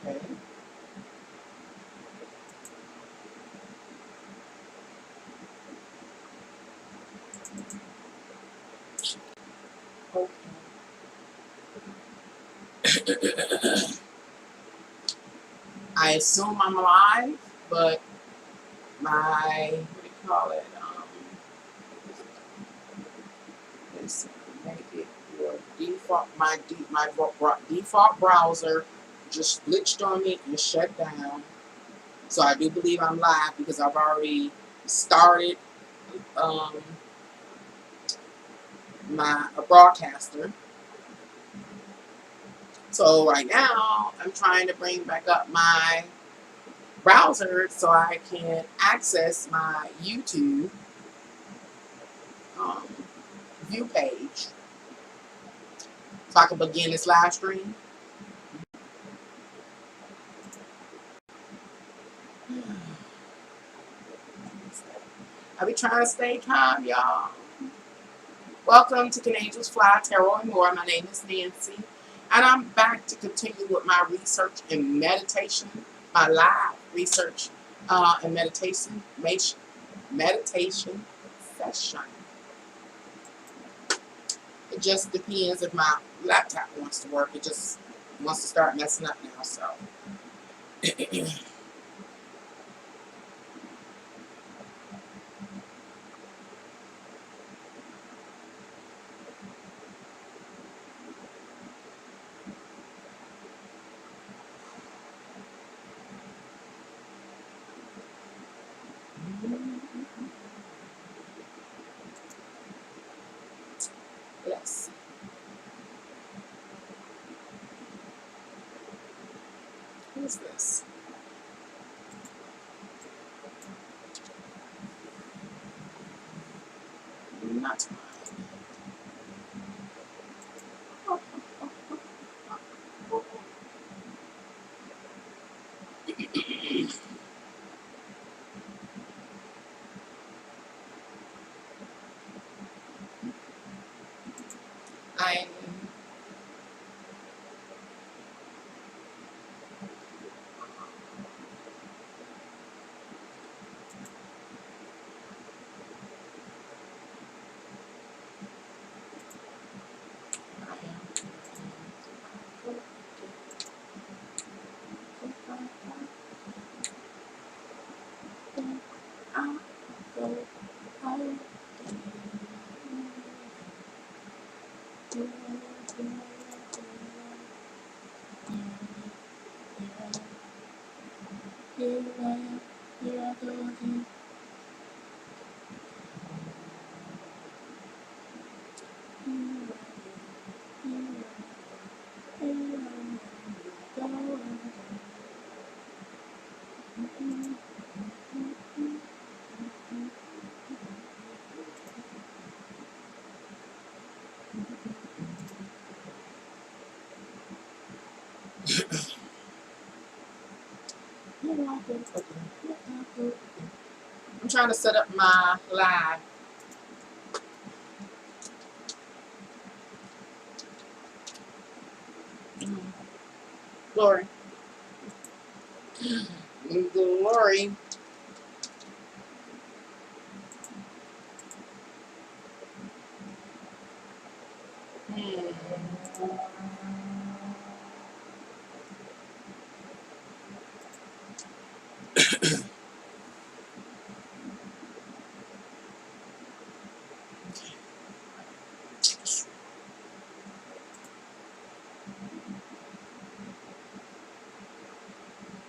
Okay. I assume I'm live, but my, what do you call it? Let's make it your default. My default browser just glitched on me and shut down. So I do believe I'm live because I've already started my broadcaster. So right now I'm trying to bring back up my browser so I can access my YouTube view page so I can begin this live stream. I be trying to stay calm, y'all. Welcome to Can Angels Fly, Tarot and More. My name is Nancy, and I'm back to continue with my research and meditation, my live research and meditation session. It just depends if my laptop wants to work. It just wants to start messing up now, so. Let's see. What is this? Not mine. I'm trying to set up my live. Glory. Glory.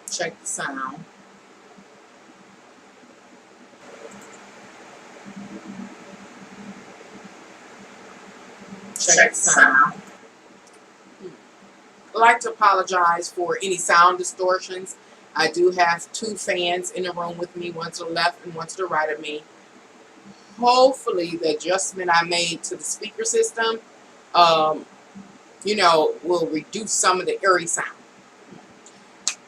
Check the sound. Check the sound. I'd like to apologize for any sound distortions. I do have two fans in the room with me, one to the left and one to the right of me. Hopefully the adjustment I made to the speaker system, will reduce some of the eerie sound.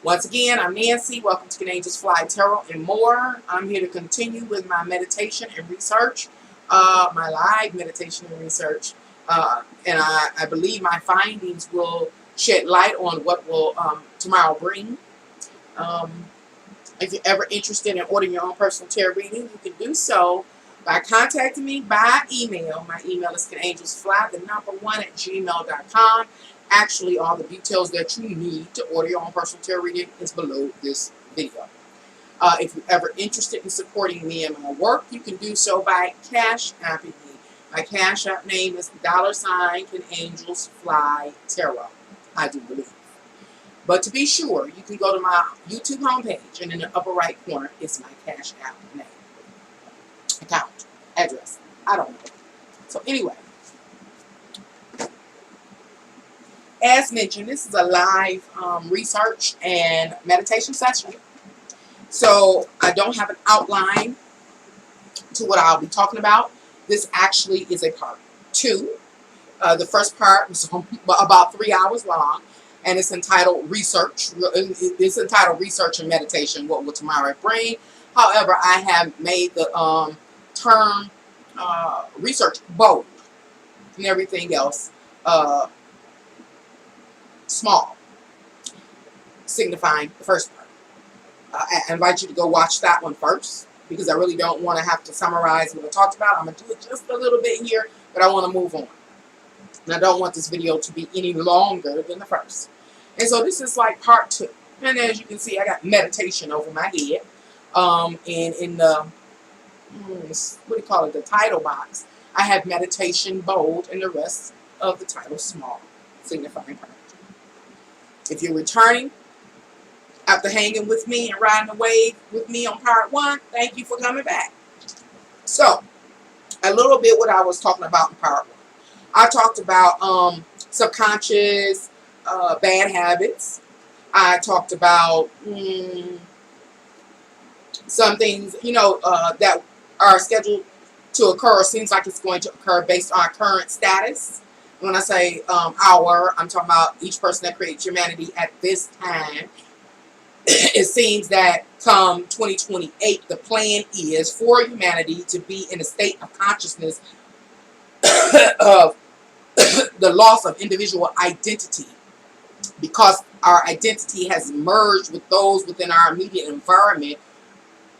Once again, I'm Nancy. Welcome to Can Angels Fly, Tarot and More. I'm here to continue with my meditation and research, my live meditation and research. And I believe my findings will shed light on what will tomorrow bring. Um, if you're ever interested in ordering your own personal tarot reading, you can do so by contacting me by email. My email is canangelsfly1@gmail.com. Actually, all the details that you need to order your own personal tarot reading is below this video. If you're ever interested in supporting me and my work, you can do so by Cash Apping me. My Cash App name is $CanAngelsFlyTarot. I do believe. But to be sure, you can go to my YouTube homepage, and in the upper right corner is my Cash App name, account, address. I don't know. So anyway, as mentioned, this is a live research and meditation session. So I don't have an outline to what I'll be talking about. This actually is a part 2. The first part was about 3 hours long, and it's entitled Research. It's entitled Research and Meditation, What Will Tomorrow Bring? However, I have made the term research bold and everything else small, signifying the first part. I invite you to go watch that one first, because I really don't want to have to summarize what I talked about. I'm going to do it just a little bit here, but I want to move on. And I don't want this video to be any longer than the first. And so this is like part 2. And as you can see, I got meditation over my head. And in the, what do you call it, the title box, I have meditation bold and the rest of the title small, signifying part 2. If you're returning after hanging with me and riding the wave with me on part 1, thank you for coming back. So, a little bit what I was talking about in part 1. I talked about subconscious bad habits. I talked about some things, that are scheduled to occur. Seems like it's going to occur based on current status. When I say I'm talking about each person that creates humanity at this time. It seems that come 2028, the plan is for humanity to be in a state of consciousness of the loss of individual identity, because our identity has merged with those within our immediate environment,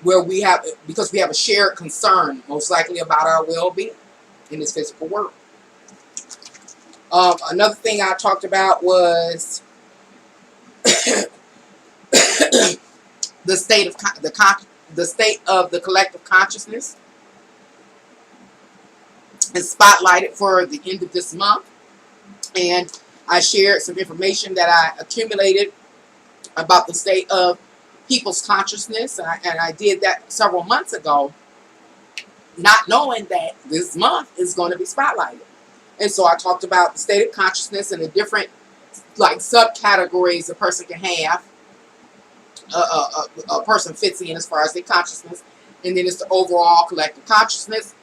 because we have a shared concern, most likely about our well-being in this physical world. Another thing I talked about was the state of the collective consciousness is spotlighted for the end of this month, and I shared some information that I accumulated about the state of people's consciousness, and I did that several months ago, not knowing that this month is going to be spotlighted. And so I talked about the state of consciousness and the different subcategories a person can have. A person fits in as far as their consciousness, and then it's the overall collective consciousness.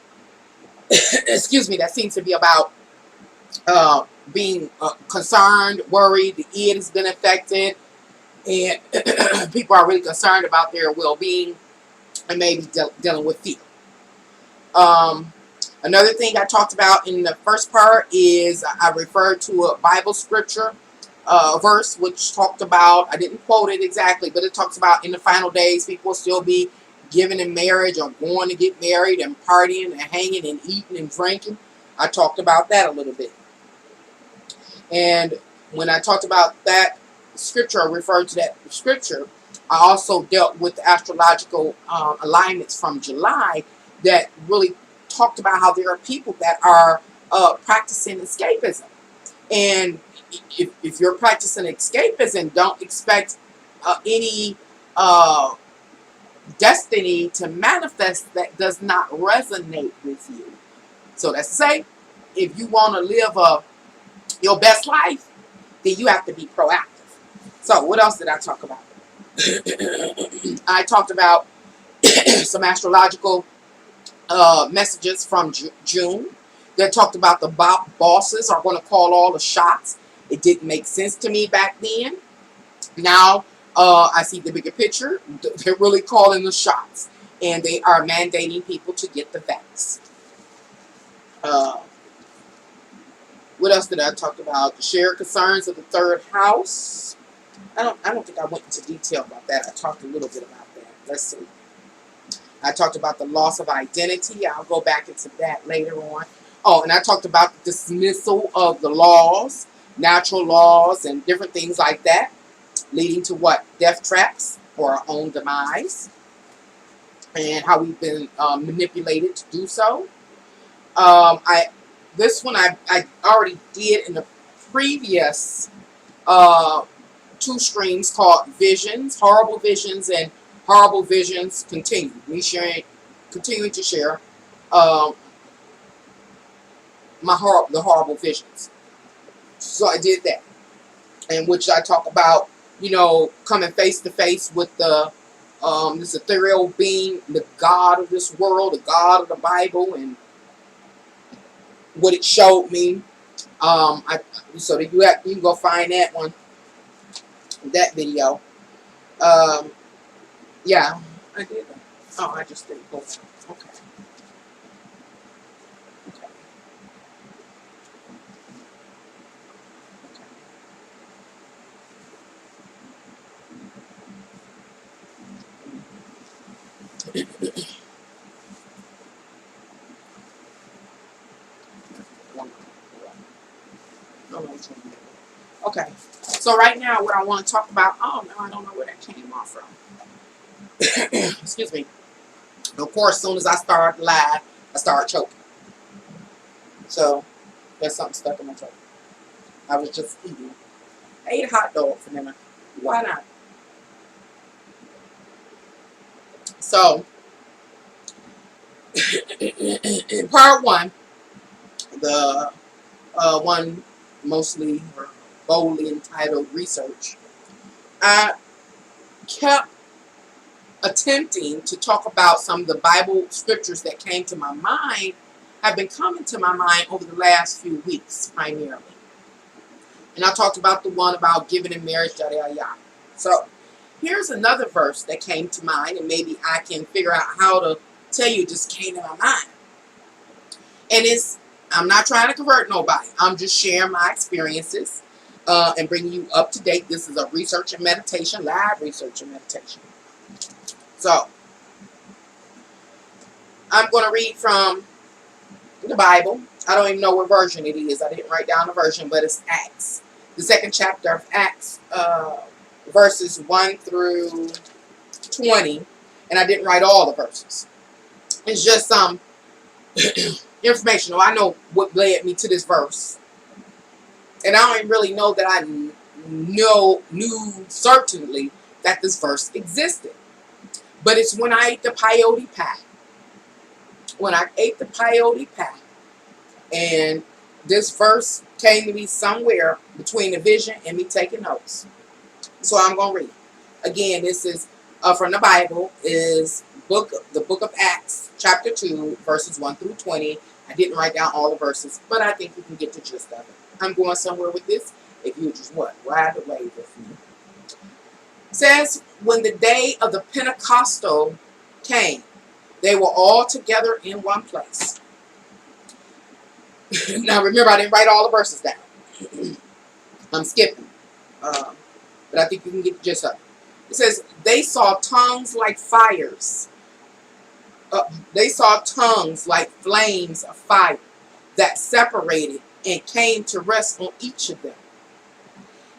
Excuse me, that seems to be about being concerned, worried, the id has been affected, and people are really concerned about their well-being and maybe dealing with fear. Another thing I talked about in the first part is I referred to a Bible scripture verse which talked about, I didn't quote it exactly, but it talks about in the final days people will still be given in marriage or going to get married and partying and hanging and eating and drinking. I talked about that a little bit. And when I talked about that scripture, I referred to that scripture, I also dealt with the astrological alignments from July that really talked about how there are people that are practicing escapism. And if you're practicing escapism, don't expect any destiny to manifest that does not resonate with you. So that's to say, if you want to live your best life, then you have to be proactive. So what else did I talk about? I talked about some astrological messages from June that talked about the bosses are going to call all the shots. It didn't make sense to me back then. Now I see the bigger picture. They're really calling the shots, and they are mandating people to get the vax. What else did I talk about? The shared concerns of the third house. I don't think I went into detail about that. I talked a little bit about that. Let's see. I talked about the loss of identity. I'll go back into that later on. Oh, and I talked about the dismissal of the laws, natural laws, and different things like that, leading to what? Death traps or our own demise, and how we've been manipulated to do so. This one I already did in the previous uh, two streams called Visions, Horrible Visions, and Horrible Visions Continue. Me continuing to share um, the horrible visions. So I did that, in which I talk about, coming face to face with this ethereal being, the God of this world, the God of the Bible, and what it showed me. So that you can go find that one, that video. Yeah, I did that. Oh, I just didn't post it. Okay. Okay, so right now what I want to talk about, oh no, I don't know where that came off from. Excuse me. Of course, as soon as I start live, I start choking. So there's something stuck in my throat. I was just eating. I ate a hot dog for dinner. Why not? So in part one, the one mostly or boldly entitled research, I kept attempting to talk about some of the Bible scriptures that came to my mind, have been coming to my mind over the last few weeks primarily. And I talked about the one about giving in marriage, yada, yada, yada. So here's another verse that came to mind, and maybe I can figure out how to tell you it just came to my mind. And I'm not trying to convert nobody. I'm just sharing my experiences and bringing you up to date. This is a research and meditation, live research and meditation. So I'm going to read from the Bible. I don't even know what version it is. I didn't write down the version, but it's Acts. The second chapter of Acts, verses 1 through 20. And I didn't write all the verses. It's just some informational. I know what led me to this verse. And I don't even really know that I knew certainly that this verse existed. But it's when I ate the peyote pie. When I ate the peyote pie. And this verse came to me somewhere between the vision and me taking notes. So I'm going to read. Again, this is from the Bible. Is the book of Acts, chapter 2, verses 1 through 20. I didn't write down all the verses, but I think you can get the gist of it. I'm going somewhere with this. If you just ride the wave with me. It says, when the day of the Pentecostal came, they were all together in one place. Now remember, I didn't write all the verses down. I'm skipping. But I think you can get the gist of it. It says, they saw tongues like fires. They saw tongues like flames of fire that separated and came to rest on each of them.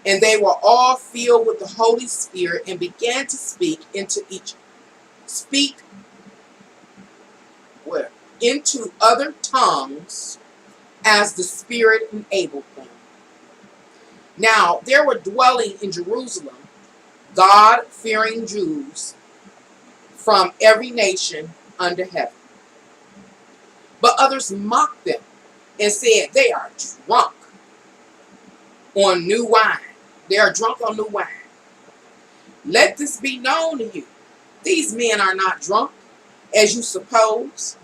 And they were all filled with the Holy Spirit and began to speak into other tongues as the Spirit enabled them. Now there were dwelling in Jerusalem God-fearing Jews from every nation under heaven. But others mocked them and said, they are drunk on new wine. They are drunk on new wine. Let this be known to you. These men are not drunk, as you suppose.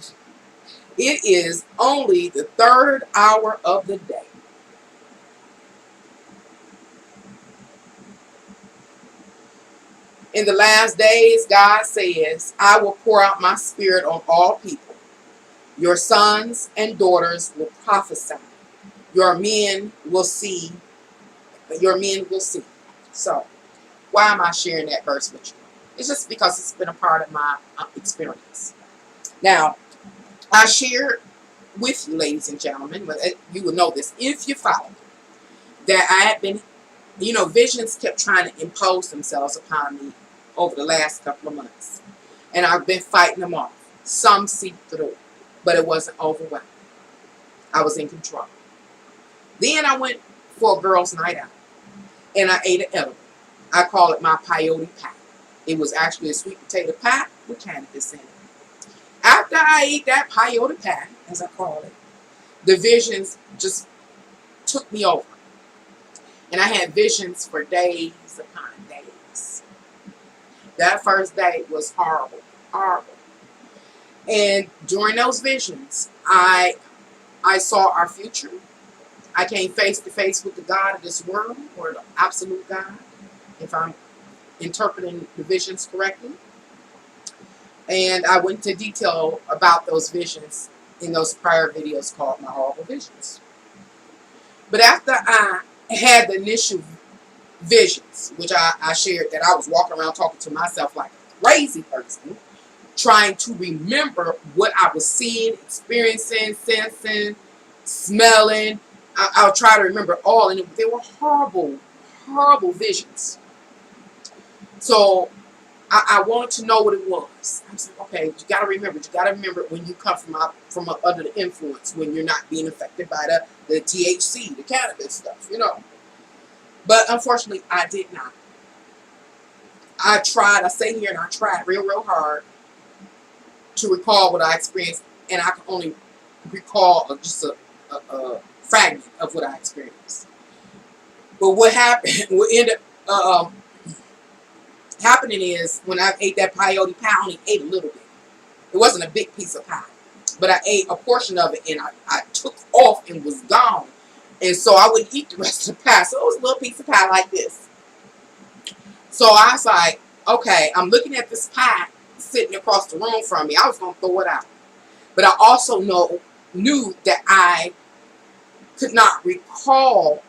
It is only the third hour of the day. In the last days, God says, I will pour out my Spirit on all people. Your sons and daughters will prophesy. Your men will see. Your men will see. So, why am I sharing that verse with you? It's just because it's been a part of my experience. Now, I shared with you, ladies and gentlemen, but you will know this if you follow, that I had been, visions kept trying to impose themselves upon me over the last couple of months. And I've been fighting them off. Some seeped through, but it wasn't overwhelming. I was in control. Then I went for a girls' night out, and I ate an edible. I call it my peyote pie. It was actually a sweet potato pie with cannabis in it. After I ate that peyote pie, as I call it, the visions just took me over. And I had visions for days upon days. That first day was horrible, horrible. And during those visions, I saw our future. I came face to face with the God of this world, or the absolute God, if I'm interpreting the visions correctly. And I went into detail about those visions in those prior videos called My Horrible Visions. But after I had the initial visions, which I shared, that I was walking around talking to myself like a crazy person, trying to remember what I was seeing, experiencing, sensing, smelling. I'll try to remember all, and they were horrible, horrible visions. So I wanted to know what it was. I was like, okay, you got to remember. You got to remember when you come from under the influence, when you're not being affected by the THC, the cannabis stuff, But unfortunately, I did not. I tried. I sat here and I tried real hard to recall what I experienced, and I could only recall just a fragment of what I experienced. But what happened? What ended up happening is, when I ate that peyote pie, I only ate a little bit. It wasn't a big piece of pie, but I ate a portion of it, and I took off and was gone. And so I wouldn't eat the rest of the pie. So it was a little piece of pie like this. So I was like, okay, I'm looking at this pie sitting across the room from me. I was going to throw it out. But I also knew that I could not recall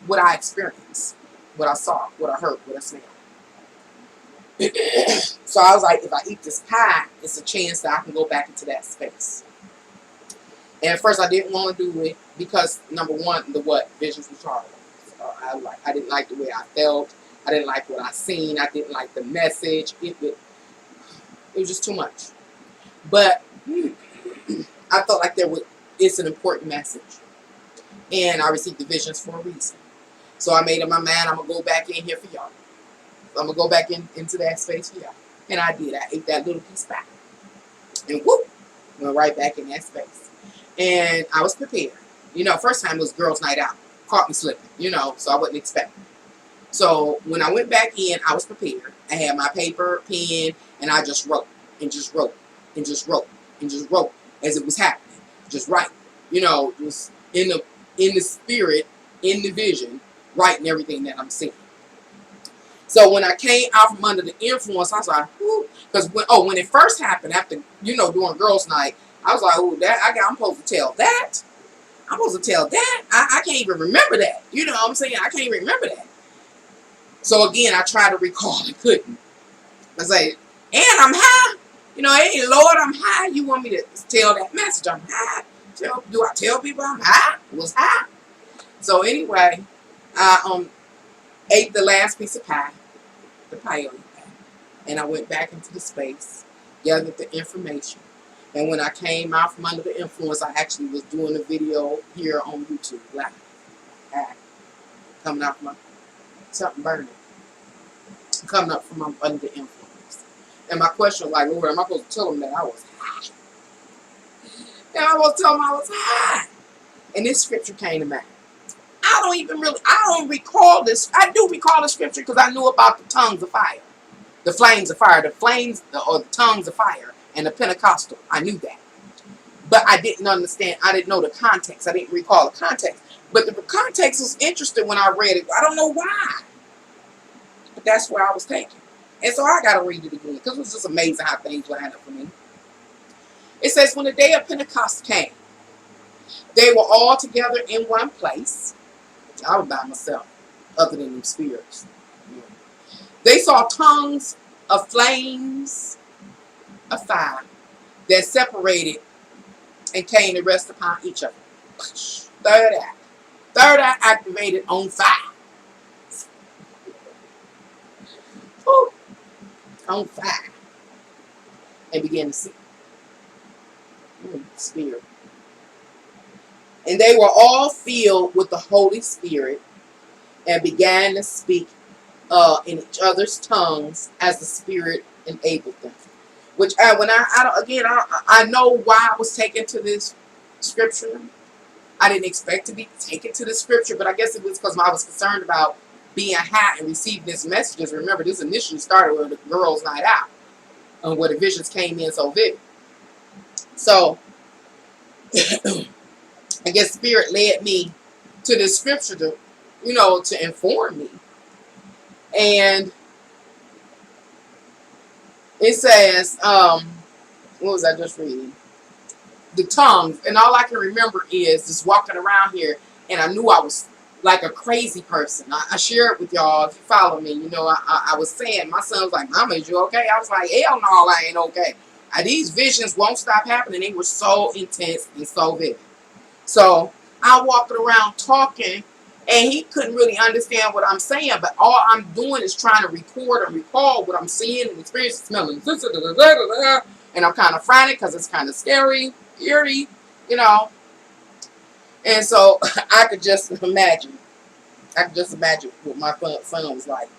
what I experienced, what I saw, what I heard, what I smelled. So I was like, if I eat this pie, it's a chance that I can go back into that space. And at first I didn't want to do it because, number one, visions was horrible. I didn't like the way I felt. I didn't like what I seen. I didn't like the message. It was just too much. But I felt like it's an important message. And I received the visions for a reason. So I made up my mind, I'm going to go back in here for y'all. I'm going to go back into that space for y'all. And I did. I ate that little piece back. And whoop, went right back in that space. And I was prepared. First time was girls' night out. Caught me slipping, so I wasn't expecting. So when I went back in, I was prepared. I had my paper, pen, and I just wrote and just wrote and just wrote and just wrote as it was happening. Just write. Just in the spirit, in the vision, writing everything that I'm seeing. So when I came out from under the influence, I was like, whoo. Because when it first happened, after, during girls' night, I was like, oh, I'm supposed to tell that. I'm supposed to tell that. I can't even remember that. You know what I'm saying? I can't even remember that. So again, I tried to recall. I couldn't. I say, and I'm high. Hey, Lord, I'm high. You want me to tell that message? I'm high. Do I tell people I'm high? I was high. So anyway, I ate the last piece of pie, the peyote pie, and I went back into the space, gathered the information. And when I came out from under the influence, I actually was doing a video here on YouTube, live, coming out from something burning, coming up from under the influence. And my question was like, Lord, am I supposed to tell them that I was high? And I was telling them I was high. And this scripture came to mind. I don't recall this. I do recall the scripture because I knew about the tongues of fire, the flames of fire, the tongues of fire, and the Pentecostal. I knew that. But I didn't understand. I didn't know the context. I didn't recall the context. But the context was interesting when I read it. I don't know why. But that's where I was taken. And so I got to read it again because it was just amazing how things lined up for me. It says, when the day of Pentecost came, They were all together in one place. I was by myself, other than them spirits. They saw tongues of flames of fire that separated and came to rest upon each of them. Third eye. Third eye activated on fire. Woo. On fire. And began to see. Spirit. And they were all filled with the Holy Spirit and began to speak in each other's tongues as the Spirit enabled them. Which I know why I was taken to this scripture. I didn't expect to be taken to the scripture, but I guess it was because I was concerned about being high and receiving these messages. Remember, this initially started with the girls' night out, where the visions came in so vivid. So, I guess Spirit led me to this scripture to, to inform me. And it says, what was I just reading? The tongues. And all I can remember is just walking around here, and I knew I was like a crazy person. I share it with y'all if you follow me. I was saying, my son was like, Mama, is you okay? I was like, hell no, I ain't okay. These visions won't stop happening. They were so intense and so vivid. So I walked around talking, and he couldn't really understand what I'm saying, but all I'm doing is trying to record and recall what I'm seeing and experiencing, smelling. And I'm kind of frantic because it's kind of scary, eerie, And so I could just imagine. What my son was like.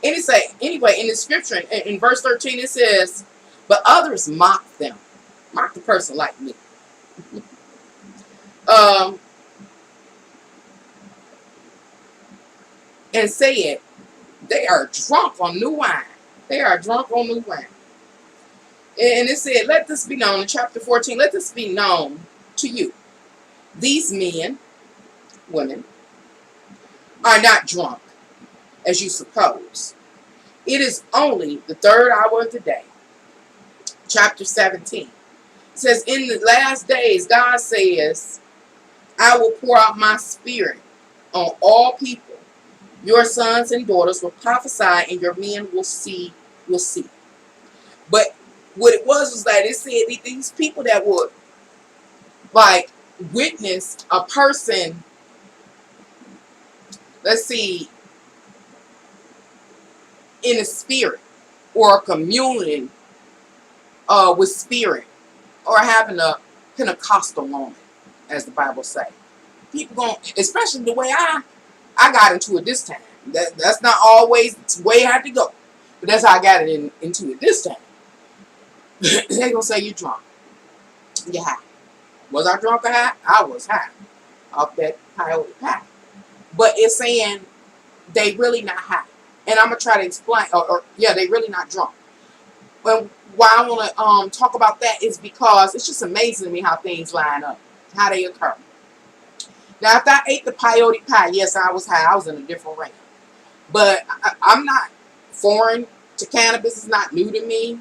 Anyway, in the scripture, in verse 13, it says, but others mocked them. Mocked the person like me. And said, they are drunk on new wine. They are drunk on new wine. And it said, let this be known, in chapter 14, let this be known to you. These men, women, are not drunk, as you suppose. It is only the third hour of the day. Chapter 17. It says, in the last days, God says, I will pour out my spirit on all people. Your sons and daughters will prophesy, and your men will see. But what it was that it said these people that would like witness a person, let's see, in a spirit or a communion with spirit, or having a Pentecostal moment, as the Bible say. People going, especially the way I got into it this time. That's not always the way I had to go, but that's how I got it into it this time. They gonna say you're drunk. You're high. Was I drunk or high? I was high off that peyote pie. But it's saying they really not high, and I'm gonna try to explain. They really not drunk. But why I want to talk about that is because it's just amazing to me how things line up, how they occur. Now, if I ate the peyote pie, yes, I was high. I was in a different realm. But I'm not foreign to cannabis. It's not new to me.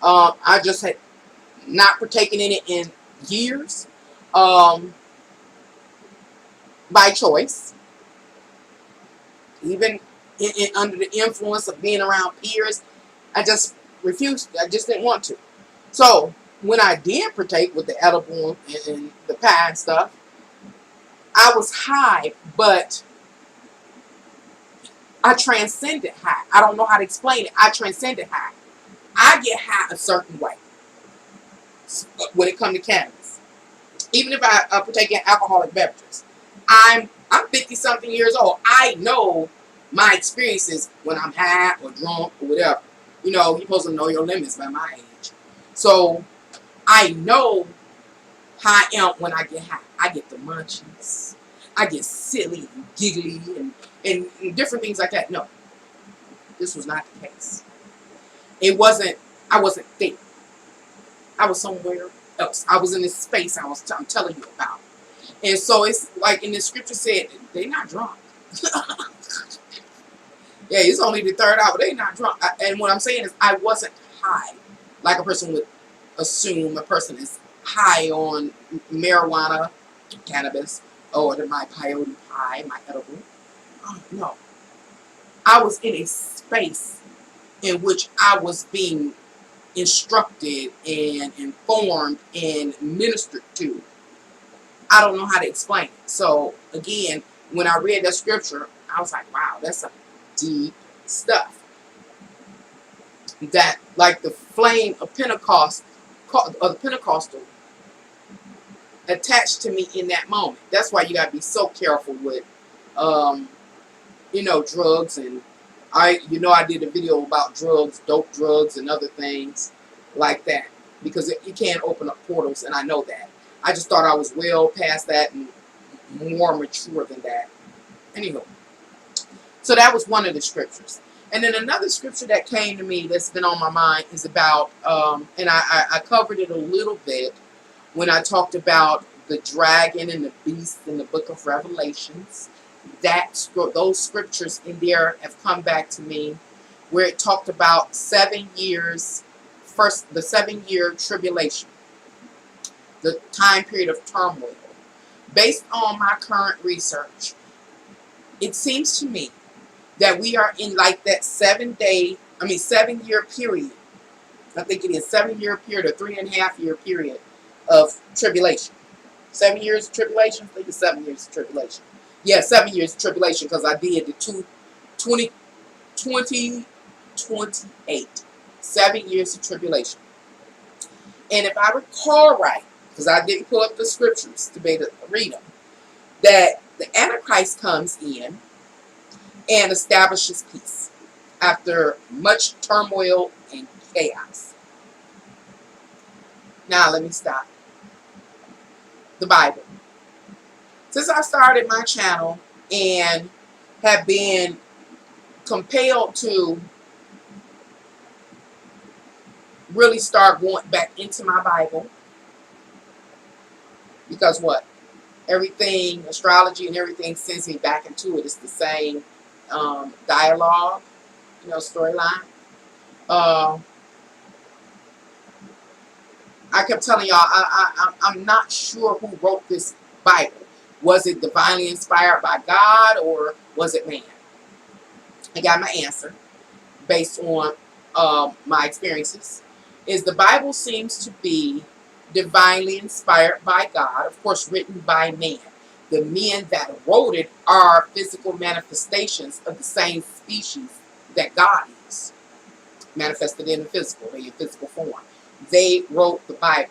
I just had not partaken in it in years, by choice. Even under the influence of being around peers, I just refused. I just didn't want to. So when I did partake with the edible and the pie and stuff, I was high, but I transcended high. I don't know how to explain it. I transcended high. I get high a certain way when it comes to cannabis. Even if I partake in alcoholic beverages. I'm 50-something years old. I know my experiences when I'm high or drunk or whatever. You're supposed to know your limits by my age. So I know how I am when I get high. I get the munchies. I get silly and giggly and different things like that. No, this was not the case. I wasn't there. I was somewhere else. I was in this space I'm telling you about. And so it's like in the scripture said, they're not drunk. Yeah, it's only the third hour. They're not drunk. And what I'm saying is I wasn't high like a person would assume a person is high on marijuana, cannabis, or my peyote pie, my edible. Oh, no. I was in a space in which I was being instructed and informed and ministered to. I don't know how to explain it. So again, when I read that scripture, I was like, wow, that's some deep stuff. That like the flame of Pentecost, of the Pentecostal, attached to me in that moment. That's why you gotta be so careful with, drugs. And I did a video about drugs, dope drugs, and other things like that, because it can open up portals, and I know that. I just thought I was well past that and more mature than that. Anyway, so that was one of the scriptures. And then another scripture that came to me that's been on my mind is about, and I covered it a little bit when I talked about the dragon and the beast in the book of Revelations. Those scriptures in there have come back to me, where it talked about 7 years, the 7-year tribulation, the time period of turmoil. Based on my current research, it seems to me that we are in like that 7-year period. I think it is 7-year period or 3.5-year period of tribulation. 7 years of tribulation? I think it's 7 years of tribulation. Yeah, 7 years of tribulation, because I did the 2028. 7 years of tribulation. And if I recall right, because I didn't pull up the scriptures to be able to read them, that the Antichrist comes in and establishes peace after much turmoil and chaos. Now let me stop. The Bible. Since I started my channel and have been compelled to really start going back into my Bible, because what? Everything, astrology and everything sends me back into it. It's the same dialogue, storyline. I kept telling y'all, I'm not sure who wrote this Bible. Was it divinely inspired by God, or was it man? I got my answer based on my experiences. The Bible seems to be divinely inspired by God, of course written by man. The men that wrote it are physical manifestations of the same species that God is, manifested in the physical, in physical form. They wrote the Bible.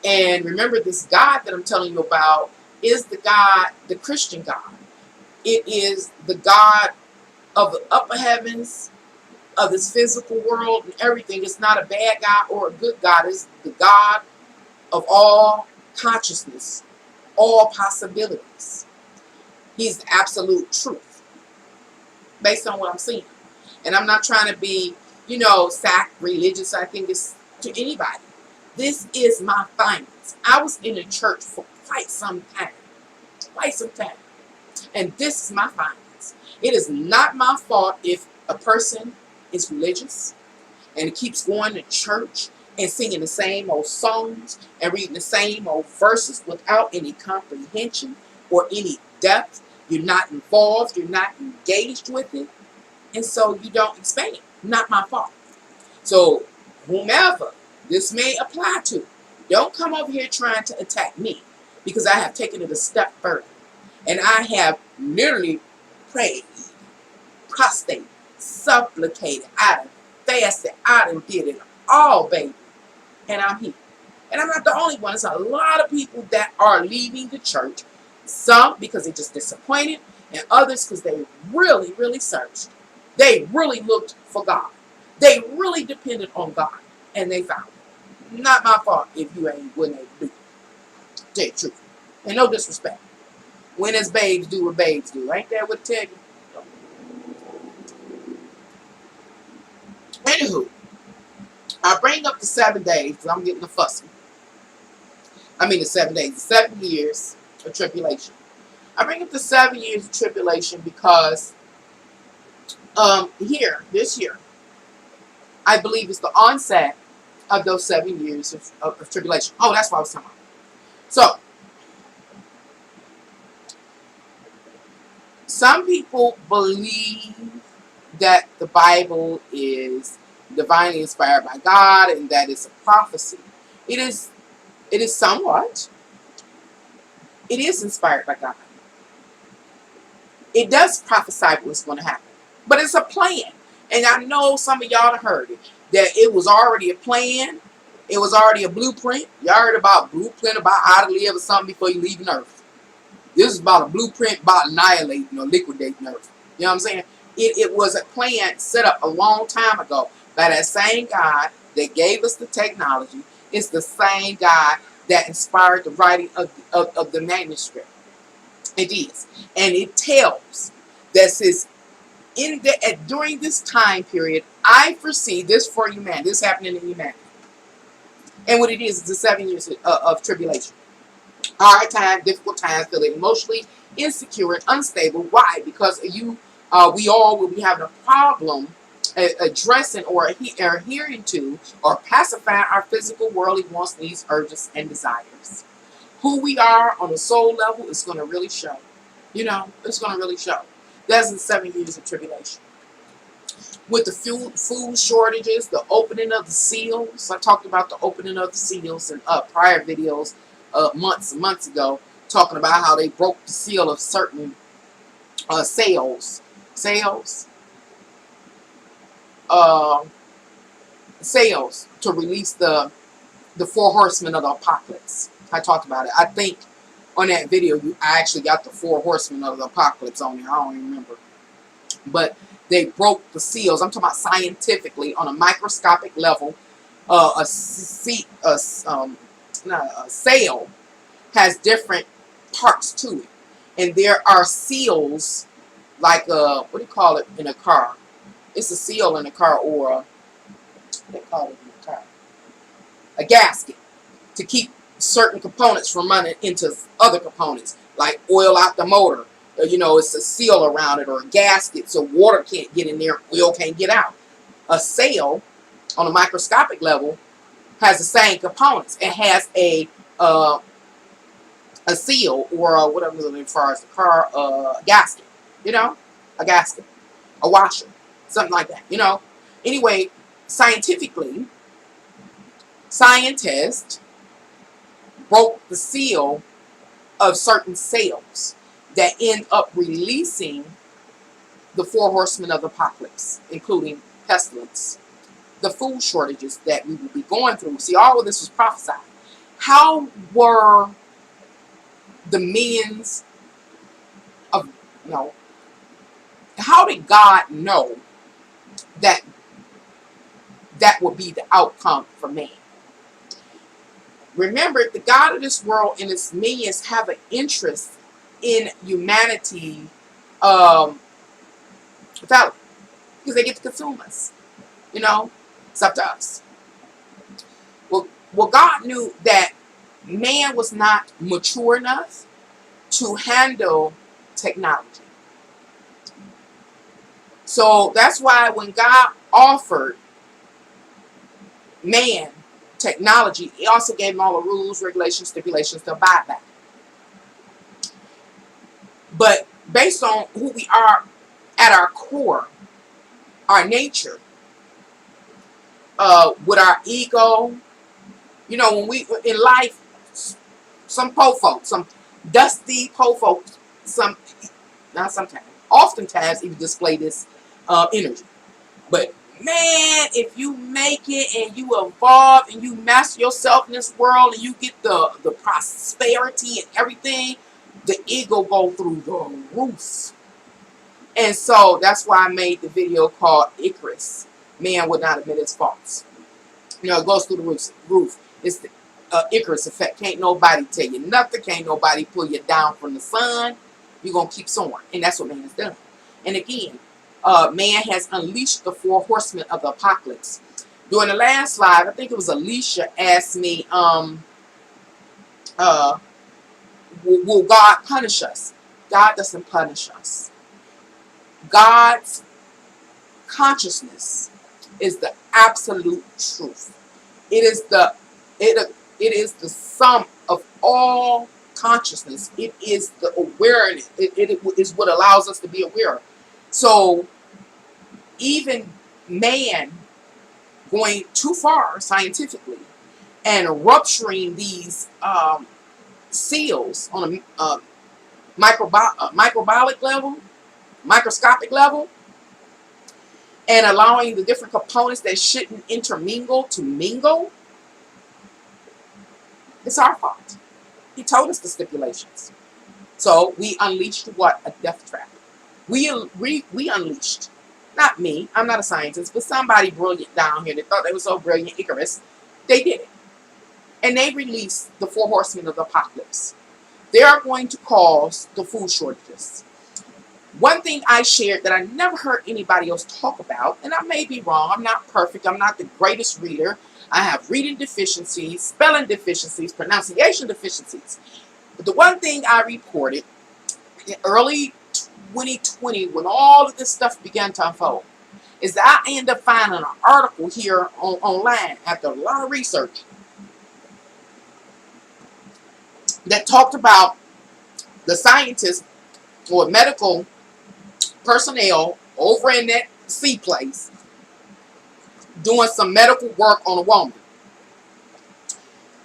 And remember, this God that I'm telling you about is the God, the Christian God. It is the God of the upper heavens, of this physical world and everything. It's not a bad God or a good God. It's the God of all consciousness, all possibilities. He's the absolute truth, based on what I'm seeing. And I'm not trying to be, sacrilegious. I think it's to anybody. This is my findings. I was in a church for quite some time. And this is my findings. It is not my fault if a person is religious and keeps going to church and singing the same old songs and reading the same old verses without any comprehension or any depth. You're not involved. You're not engaged with it. And so you don't expand. Not my fault. So whomever this may apply to, don't come over here trying to attack me, because I have taken it a step further. And I have literally prayed, prostrated, supplicated, I done fasted, I done did it all, baby. And I'm here. And I'm not the only one. There's a lot of people that are leaving the church. Some because they're just disappointed, and others because they really, really searched. They really looked for God. They really depended on God, and they found it. Not my fault if you wasn't able to do it. Tell you the truth. And no disrespect. When as babes do what babes do. Ain't that what I tell you? Anywho, I bring up the 7 days because I'm getting the fussy. I mean the 7 days, the 7 years of tribulation. I bring up the 7 years of tribulation because this year, I believe it's the onset of those 7 years of tribulation. Oh, that's what I was talking about. So, some people believe that the Bible is divinely inspired by God and that it's a prophecy. It is somewhat. It is inspired by God. It does prophesy what's going to happen. But it's a plan. And I know some of y'all have heard it. That it was already a plan. It was already a blueprint. You heard about blueprint about how to live or something before you leave Earth. This is about a blueprint about annihilating or liquidating Earth. You know what I'm saying? It was a plan set up a long time ago by that same God that gave us the technology. It's the same God that inspired the writing of the manuscript. It is. And it tells that says during this time period, I foresee this for humanity. This happening in humanity. And what it is the 7 years of tribulation. Hard times, difficult times, feeling emotionally insecure and unstable. Why? Because we all will be having a problem addressing or adhering to or pacifying our physical, worldly wants, needs, urges, and desires. Who we are on a soul level is going to really show. You know, it's going to really show. That's the 7 years of tribulation. With the food shortages, the opening of the seals. I talked about the opening of the seals in prior videos months and months ago, talking about how they broke the seal of certain sales to release the 4 horsemen of the apocalypse. I talked about it. I think on that video, I actually got the 4 horsemen of the apocalypse on there. I don't even remember. But they broke the seals. I'm talking about scientifically on a microscopic level. A sail has different parts to it. And there are seals, like what do you call it in a car? It's a seal in a car, or they call it in a car, a gasket, to keep certain components from running into other components, like oil out the motor. You know, it's a seal around it, or a gasket so water can't get in there, oil can't get out. A sail, on a microscopic level, has the same components. It has a seal, or whatever as far as the car, gasket. You know, a gasket, a washer, something like that. You know. Anyway, scientifically, scientists broke the seal of certain sails that end up releasing the 4 horsemen of the apocalypse, including pestilence, the food shortages that we will be going through. See, all of this was prophesied. How were the millions of, how did God know that that would be the outcome for man? Remember, the God of this world and its minions have an interest in humanity without, because they get to consume us. You know, it's up to us. Well, God knew that man was not mature enough to handle technology. So that's why when God offered man technology, he also gave him all the rules, regulations, stipulations to abide by. But based on who we are at our core, our nature, with our ego, you know, when we in life, some po folks, some dusty po folks, not sometimes, oftentimes even display this energy. But man, if you make it and you evolve and you master yourself in this world and you get the prosperity and everything, the ego go through the roof. And so that's why I made the video called Icarus. Man would not admit his faults. You know, it goes through the roof. It's the Icarus effect. Can't nobody tell you nothing. Can't nobody pull you down from the sun. You're going to keep soaring. And that's what man has done. And again, man has unleashed the 4 horsemen of the apocalypse. During the last live, I think it was Alicia asked me, will God punish us? God doesn't punish us. God's consciousness is the absolute truth. It is the it is the sum of all consciousness. It is the awareness. It is what allows us to be aware. So even man going too far scientifically and rupturing these seals on a microbiologic level, microscopic level, and allowing the different components that shouldn't intermingle to mingle, it's our fault. He told us the stipulations. So we unleashed what? A death trap. We unleashed. Not me. I'm not a scientist, but somebody brilliant down here that thought they were so brilliant, Icarus. They did it. And they released the 4 horsemen of the apocalypse. They are going to cause the food shortages. One thing I shared that I never heard anybody else talk about, and I may be wrong, I'm not perfect, I'm not the greatest reader. I have reading deficiencies, spelling deficiencies, pronunciation deficiencies. But the one thing I reported in early 2020, when all of this stuff began to unfold, is that I ended up finding an article here online after a lot of research that talked about the scientists or medical personnel over in that sea place doing some medical work on a woman.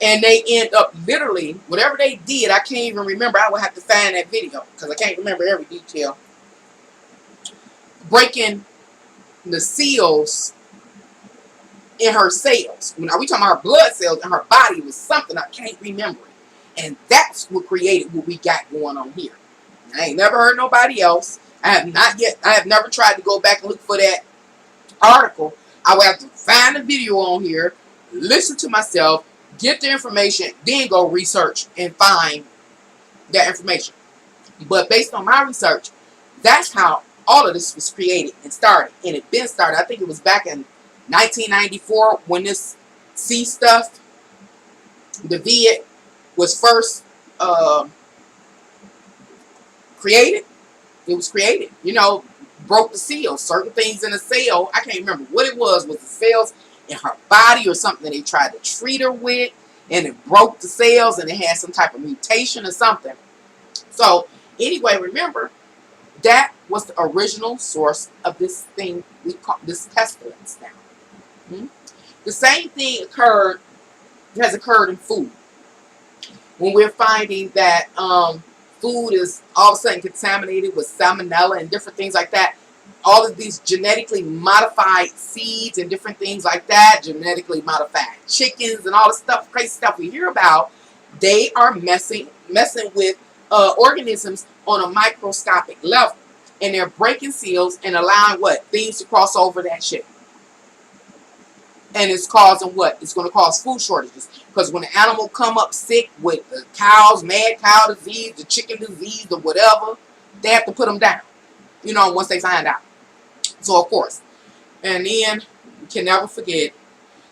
And they end up literally, whatever they did, I can't even remember. I would have to find that video because I can't remember every detail. Breaking the seals in her cells. Now we talking about her blood cells in her body was something I can't remember. And that's what created what we got going on here. I ain't never heard nobody else. I have never tried to go back and look for that article. I would have to find a video on here, listen to myself, get the information, then go research and find that information. But based on my research, that's how all of this was created and started. And it been started. I think it was back in 1994 when this sea stuff, the vid, was first created. It was created. You know, broke the seal. Certain things in the cell, I can't remember what it was the cells in her body or something that they tried to treat her with, and it broke the cells and it had some type of mutation or something. So anyway, remember, that was the original source of this thing we call this pestilence now. The same thing has occurred in food. When we're finding that food is all of a sudden contaminated with salmonella and different things like that, all of these genetically modified seeds and different things like that, genetically modified chickens and all the stuff, crazy stuff we hear about, they are messing with organisms on a microscopic level. And they're breaking seals and allowing what? Things to cross over that shit. And it's causing what? It's going to cause food shortages. Because when the animal come up sick with the cow's mad cow disease, the chicken disease, or whatever, they have to put them down. You know, once they find out. So, of course. And then, we can never forget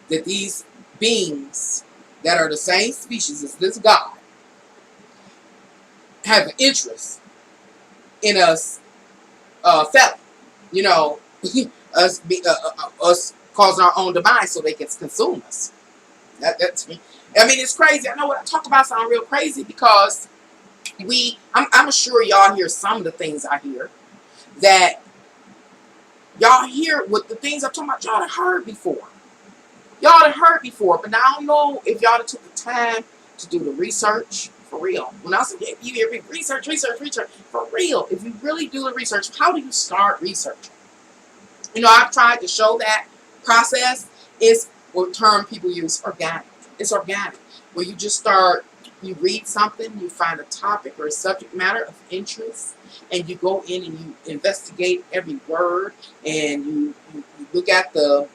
that these beings that are the same species as this God have an interest in us felling. You know, us causing our own demise so they can consume us. That's me. I mean, it's crazy. I know what I talk about sound real crazy because I'm sure y'all hear some of the things I hear that y'all hear with the things I'm talking about. Y'all have heard before. Y'all have heard before, but I don't know if y'all took the time to do the research for real. When I say you hear research for real, if you really do the research, how do you start researching? You know, I've tried to show that process is what term people use, organic. It's organic, where you just start, you read something, you find a topic or a subject matter of interest, and you go in and you investigate every word, and you look at the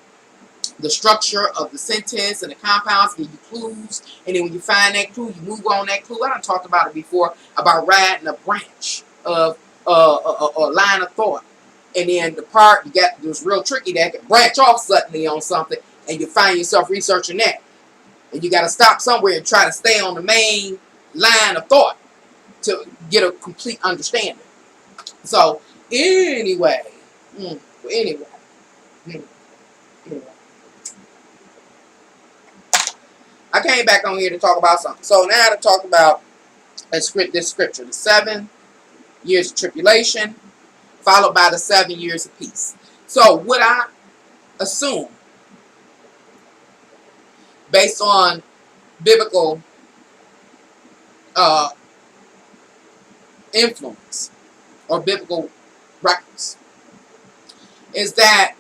structure of the sentence and the compounds, give you clues, and then when you find that clue, you move on that clue. I done talked about it before, about riding a branch of a line of thought. And then the part you got was real tricky that can branch off suddenly on something, and you find yourself researching that. And you got to stop somewhere and try to stay on the main line of thought to get a complete understanding. So anyway, anyway. came back on here to talk about something. So now to talk about this scripture, the 7 years of tribulation, followed by the 7 years of peace. So what I assume, based on biblical influence or biblical records, is that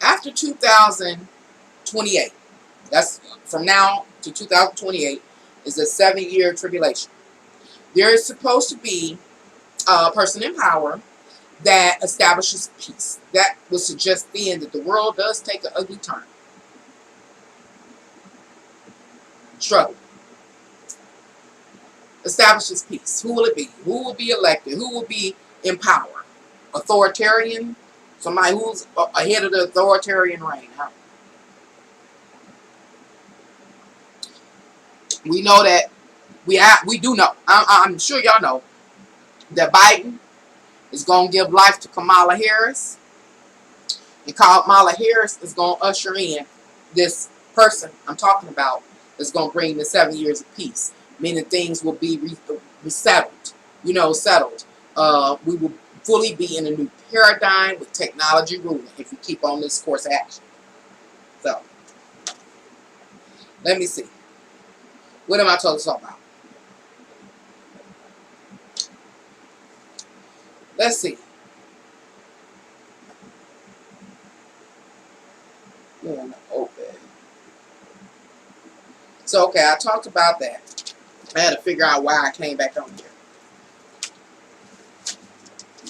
after 2028, that's from now to 2028, is a 7-year tribulation. There is supposed to be a person in power that establishes peace. That would suggest then that the world does take an ugly turn. Struggle. Establishes peace. Who will it be? Who will be elected? Who will be in power? Authoritarian? Somebody who's ahead of the authoritarian reign. Huh? We know that we do know. I'm sure y'all know that Biden is going to give life to Kamala Harris. And Kamala Harris is going to usher in this person I'm talking about that's going to bring the 7 years of peace. Meaning things will be resettled. You know, settled. We will fully be in a new paradigm with technology ruling if we keep on this course of action. So, let me see. What am I talking about? Let's see. Yeah, open. So, okay, I talked about that. I had to figure out why I came back on here.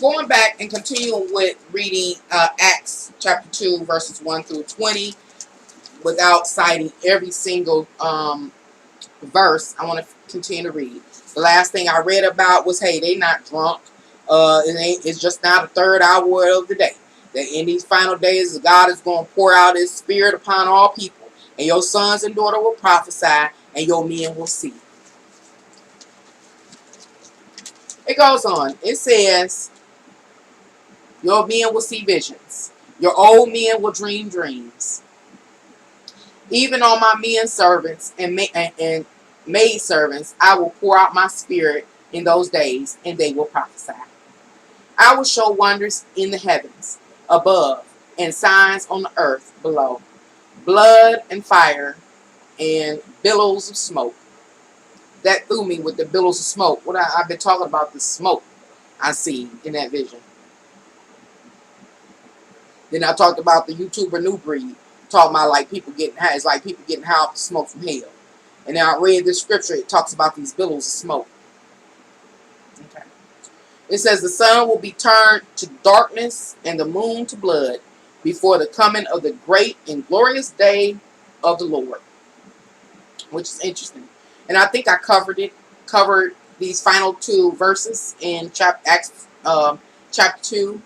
Going back and continuing with reading Acts chapter 2, verses 1 through 20, without citing every single verse, I want to continue to read. The last thing I read about was, hey, they not drunk. It's just now the 3rd hour of the day. That in these final days, God is going to pour out His Spirit upon all people. And your sons and daughters will prophesy, and your men will see. It goes on. It says, your men will see visions. Your old men will dream dreams. Even on my men servants and maid servants, I will pour out my Spirit in those days, and they will prophesy. I will show wonders in the heavens above and signs on the earth below. Blood and fire and billows of smoke. That threw me with the billows of smoke. I've been talking about the smoke I see in that vision. Then I talked about the YouTuber New Breed, talking about like people getting high. It's like people getting high off the smoke from hell. And then I read this scripture. It talks about these billows of smoke. Okay. It says the sun will be turned to darkness and the moon to blood before the coming of the great and glorious day of the Lord. Which is interesting. And I think I covered these final 2 verses in Acts chapter 2.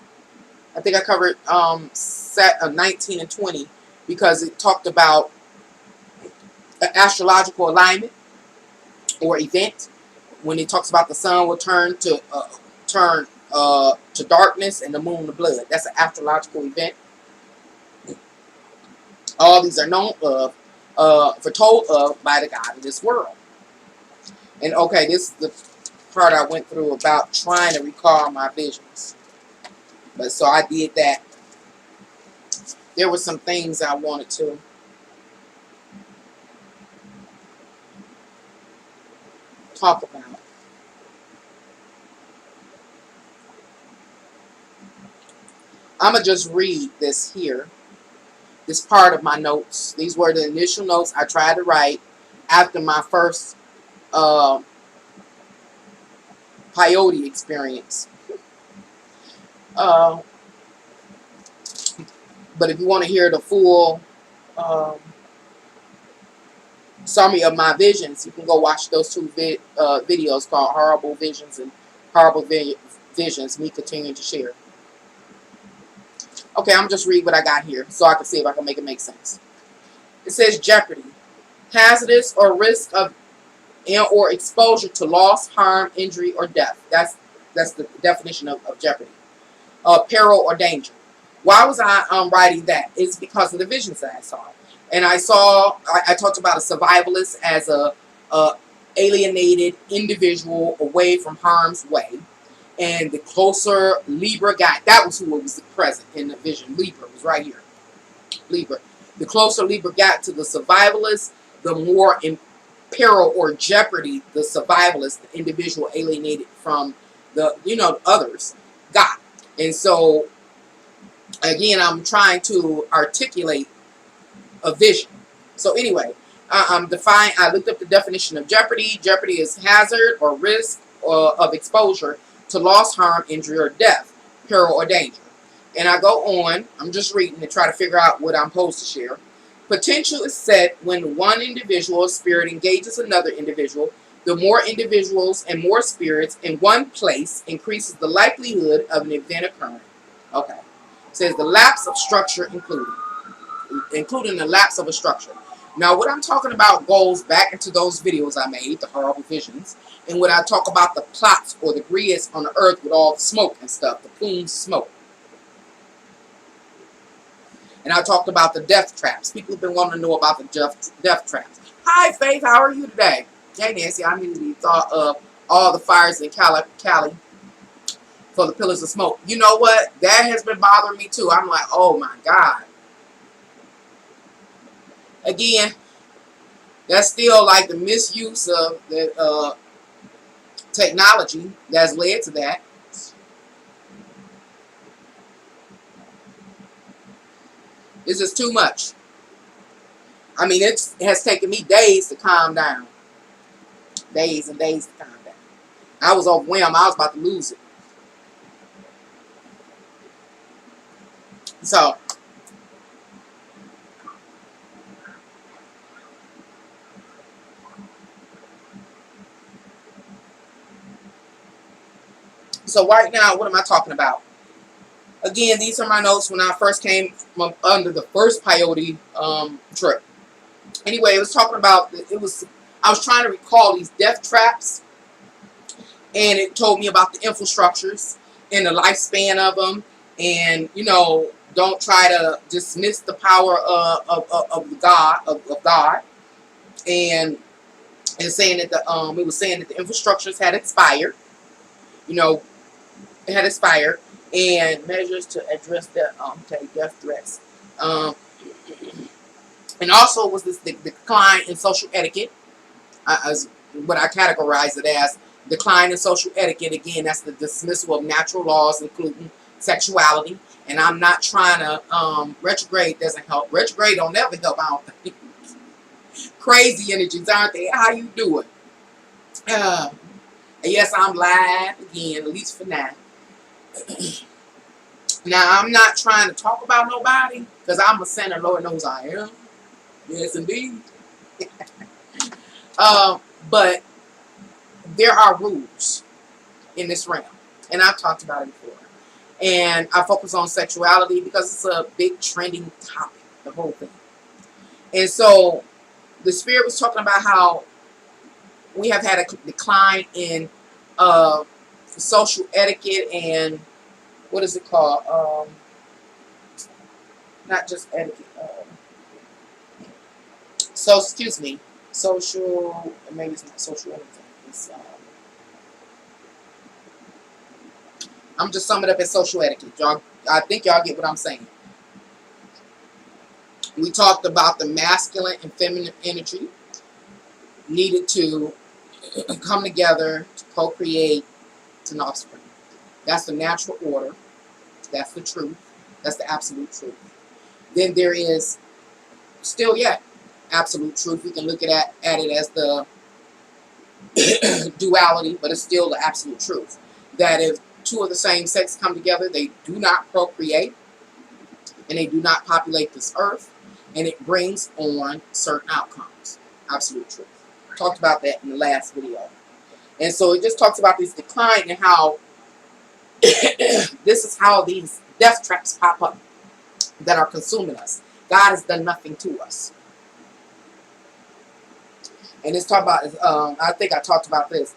I think I covered 19 and 20 because it talked about an astrological alignment or event when it talks about the sun will turn to darkness and the moon to blood. That's an astrological event. All these are known of, foretold of by the God of this world. And okay, this is the part I went through about trying to recall my visions. But so I did that. There were some things I wanted to talk about. I'm going to just read this here. This part of my notes. These were the initial notes I tried to write after my first peyote experience. But if you want to hear the full summary of my visions, you can go watch those 2 videos called Horrible Visions and Horrible Visions, me continuing to share. Okay, I'm just read what I got here so I can see if I can make it make sense. It says jeopardy, hazardous or risk of or exposure to loss, harm, injury, or death. That's the definition of jeopardy. Peril or danger. Why was I writing that? It's because of the visions that I saw. And I talked about a survivalist as a alienated individual away from harm's way. And the closer Libra got, that was who was present in the vision. Libra was right here. Libra. The closer Libra got to the survivalist, the more in peril or jeopardy the survivalist, the individual alienated from the, others, got. And so, again, I'm trying to articulate a vision. So anyway, I looked up the definition of jeopardy. Jeopardy is hazard or risk of exposure to loss, harm, injury, or death, peril, or danger. And I go on, I'm just reading to try to figure out what I'm supposed to share. Potential is set when one individual or spirit engages another individual. The more individuals and more spirits in one place increases the likelihood of an event occurring. Okay. It says the lapse of structure including the lapse of a structure. Now, what I'm talking about goes back into those videos I made, the horrible visions, and when I talk about the plots or the grids on the earth with all the smoke and stuff, the plumes of smoke. And I talked about the death traps. People have been wanting to know about the death traps. Hi, Faith. How are you today? Hey, Nancy. I immediately thought of all the fires in Cali for the pillars of smoke. You know what? That has been bothering me, too. I'm like, oh, my God. Again, that's still like the misuse of the technology that's led to that. It's just too much. I mean, it has taken me days to calm down. Days and days to calm down. I was overwhelmed. I was about to lose it. So, right now, what am I talking about? Again, these are my notes when I first came from under the first peyote trip. Anyway, it was talking about, I was trying to recall these death traps, and it told me about the infrastructures and the lifespan of them, and, don't try to dismiss the power of God, and saying that it was saying that the infrastructures had expired, it had expired, and measures to address the death threats. And also was the decline in social etiquette, as what I categorize it as decline in social etiquette. Again, that's the dismissal of natural laws, including sexuality. And I'm not trying to retrograde doesn't help. Retrograde don't ever help. I don't think. Crazy energies, aren't they? How you doing? And yes, I'm live again, at least for now. Now, I'm not trying to talk about nobody, because I'm a sinner. Lord knows I am. Yes, indeed. But there are rules in this realm, and I've talked about it before. And I focus on sexuality because it's a big trending topic, the whole thing. And so the Spirit was talking about how we have had a decline in social etiquette and what is it called? Not just etiquette. Social, maybe it's not social etiquette. It's, I'm just summing it up as social etiquette. Y'all, I think y'all get what I'm saying. We talked about the masculine and feminine energy needed to come together to procreate an offspring. That's the natural order. That's the truth. That's the absolute truth. Then there is still yet absolute truth. We can look at it as the duality, but it's still the absolute truth. That if two of the same sex come together, they do not procreate and they do not populate this earth, and it brings on certain outcomes. Absolute truth. Talked about that in the last video. And so it just talks about this decline and how this is how these death traps pop up that are consuming us. God has done nothing to us. And it's talking about, I think I talked about this.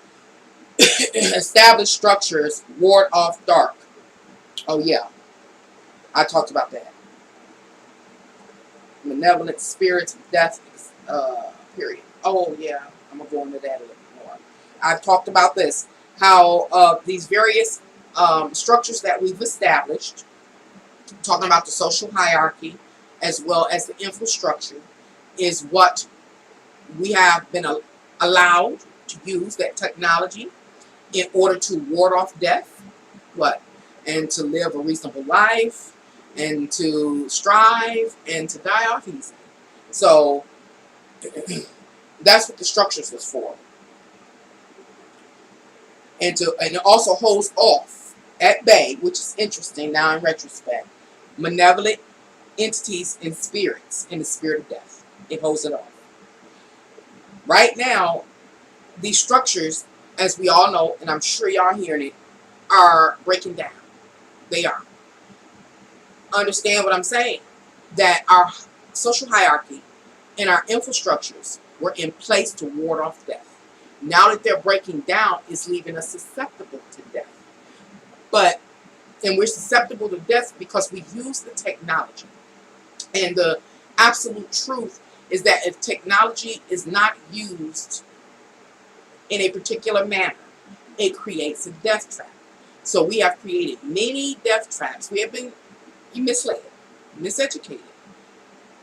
Established structures ward off dark. Oh, yeah. I talked about that. Malevolent spirits of death, period. Oh, yeah. I'm going to go into that a little more. I've talked about this, how these various structures that we've established, talking about the social hierarchy as well as the infrastructure, is what we have been allowed to use, that technology, in order to ward off death, and to live a reasonable life, and to strive, and to die off easy. So that's what the structures was for. And it also holds off at bay, which is interesting now in retrospect, malevolent entities and spirits in the spirit of death. It holds it off. Right now, these structures, as we all know, and I'm sure y'all hearing it, are breaking down. They are. Understand what I'm saying? That our social hierarchy and our infrastructures were in place to ward off death. Now that they're breaking down, it's leaving us susceptible to death. And we're susceptible to death because we use the technology. And the absolute truth is that if technology is not used in a particular manner, it creates a death trap. So we have created many death traps. We have been misled, miseducated,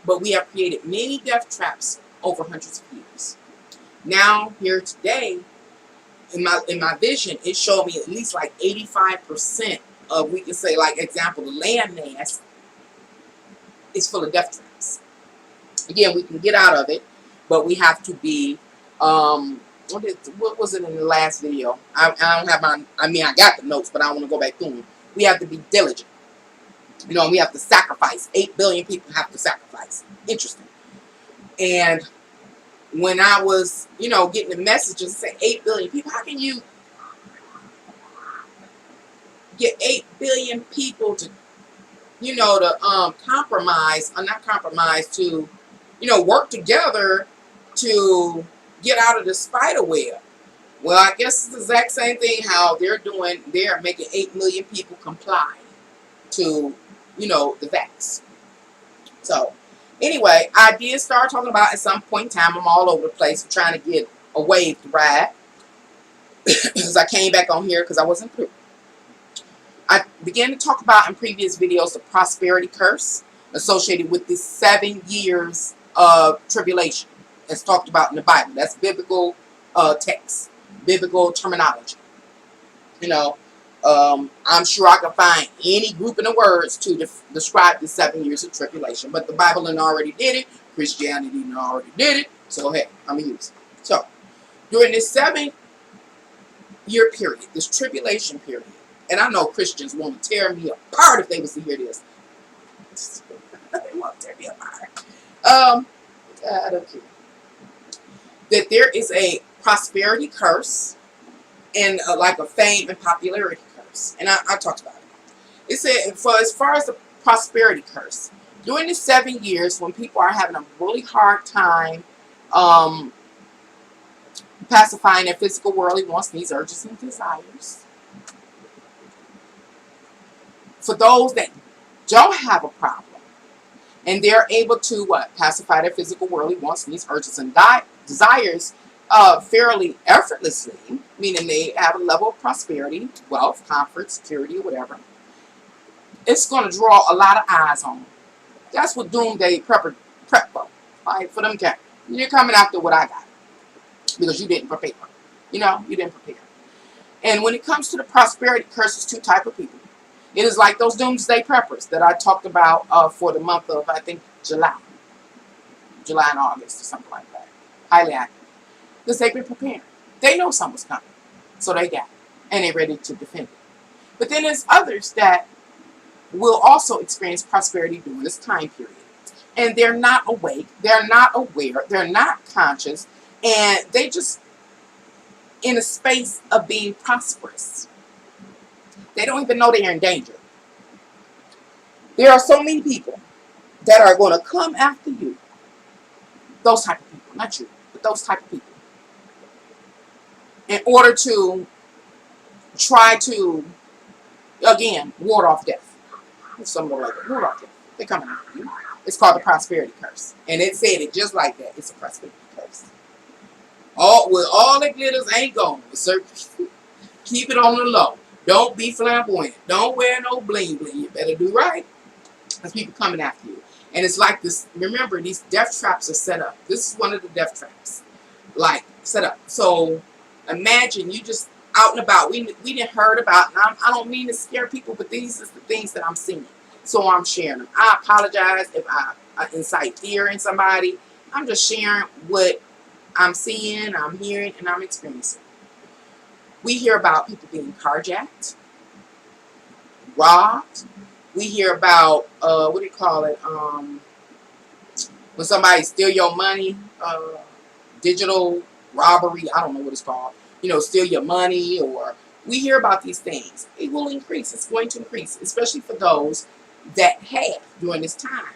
but we have created many death traps over hundreds of years. Now, here today, in my vision, it showed me at least like 85% of, we can say, like example, the land mass is full of death traps. Again, we can get out of it, but we have to be, what was it in the last video? I don't have I got the notes, but I want to go back through them. We have to be diligent. We have to sacrifice. 8 billion people have to sacrifice. Interesting. And when I was, getting the messages saying 8 billion people, how can you get 8 billion people to, to compromise, or not compromise, to, work together to get out of the spider web? Well, I guess it's the exact same thing how they're making 8 million people comply to, the vax. So, anyway, I did start talking about at some point in time, I'm all over the place trying to get a wave to ride. Because I came back on here because I wasn't through. I began to talk about in previous videos the prosperity curse associated with the 7 years of tribulation. It's talked about in the Bible. That's biblical text, biblical terminology. I'm sure I can find any group in the words to describe the 7 years of tribulation. But the Bible already did it. Christianity already did it. So, hey, I'm going to use it. So, during this 7-year period, this tribulation period, and I know Christians want to tear me apart if they was to hear this. They want to tear me apart. I don't care. That there is a prosperity curse and like a fame and popularity curse. And I talked about it. It said, as far as the prosperity curse, during the 7 years when people are having a really hard time pacifying their physical, worldly wants, needs, urges, and desires, for those that don't have a problem, and they're able to pacify their physical, worldly wants, needs, urges, and desires fairly effortlessly, meaning they have a level of prosperity, wealth, comfort, security, or whatever, it's going to draw a lot of eyes on them. That's what doomsday prep for. Right? For them guys. You're coming after what I got because you didn't prepare. You didn't prepare. And when it comes to the prosperity curse, there's two types of people. It is like those doomsday preppers that I talked about for the month of, I think, July and August or something like that. Highly active. Because they've been preparing. They know something's coming. So they got it. And they're ready to defend it. But then there's others that will also experience prosperity during this time period. And they're not awake. They're not aware. They're not conscious. And they just in a space of being prosperous. They don't even know they're in danger. There are so many people that are going to come after you. Those type of people. Not you, but those type of people. In order to try to, again, ward off death. Somewhere like that. Move out there. They're coming after you. It's called the prosperity curse. And it said it just like that. It's a prosperity curse. All that glitters ain't gone. Keep it on the low. Don't be flamboyant. Don't wear no bling bling. You better do right. There's people coming after you. And it's like this. Remember, these death traps are set up. This is one of the death traps. Like, set up. So, imagine you just out and about. We didn't heard about, and I don't mean to scare people, but these are the things that I'm seeing. So, I'm sharing them. I apologize if I incite fear in somebody. I'm just sharing what I'm seeing, I'm hearing, and I'm experiencing. We hear about people being carjacked, robbed. We hear about, what do you call it, when somebody steal your money, digital robbery, I don't know what it's called, steal your money, or we hear about these things. It will increase. It's going to increase, especially for those that have during this time.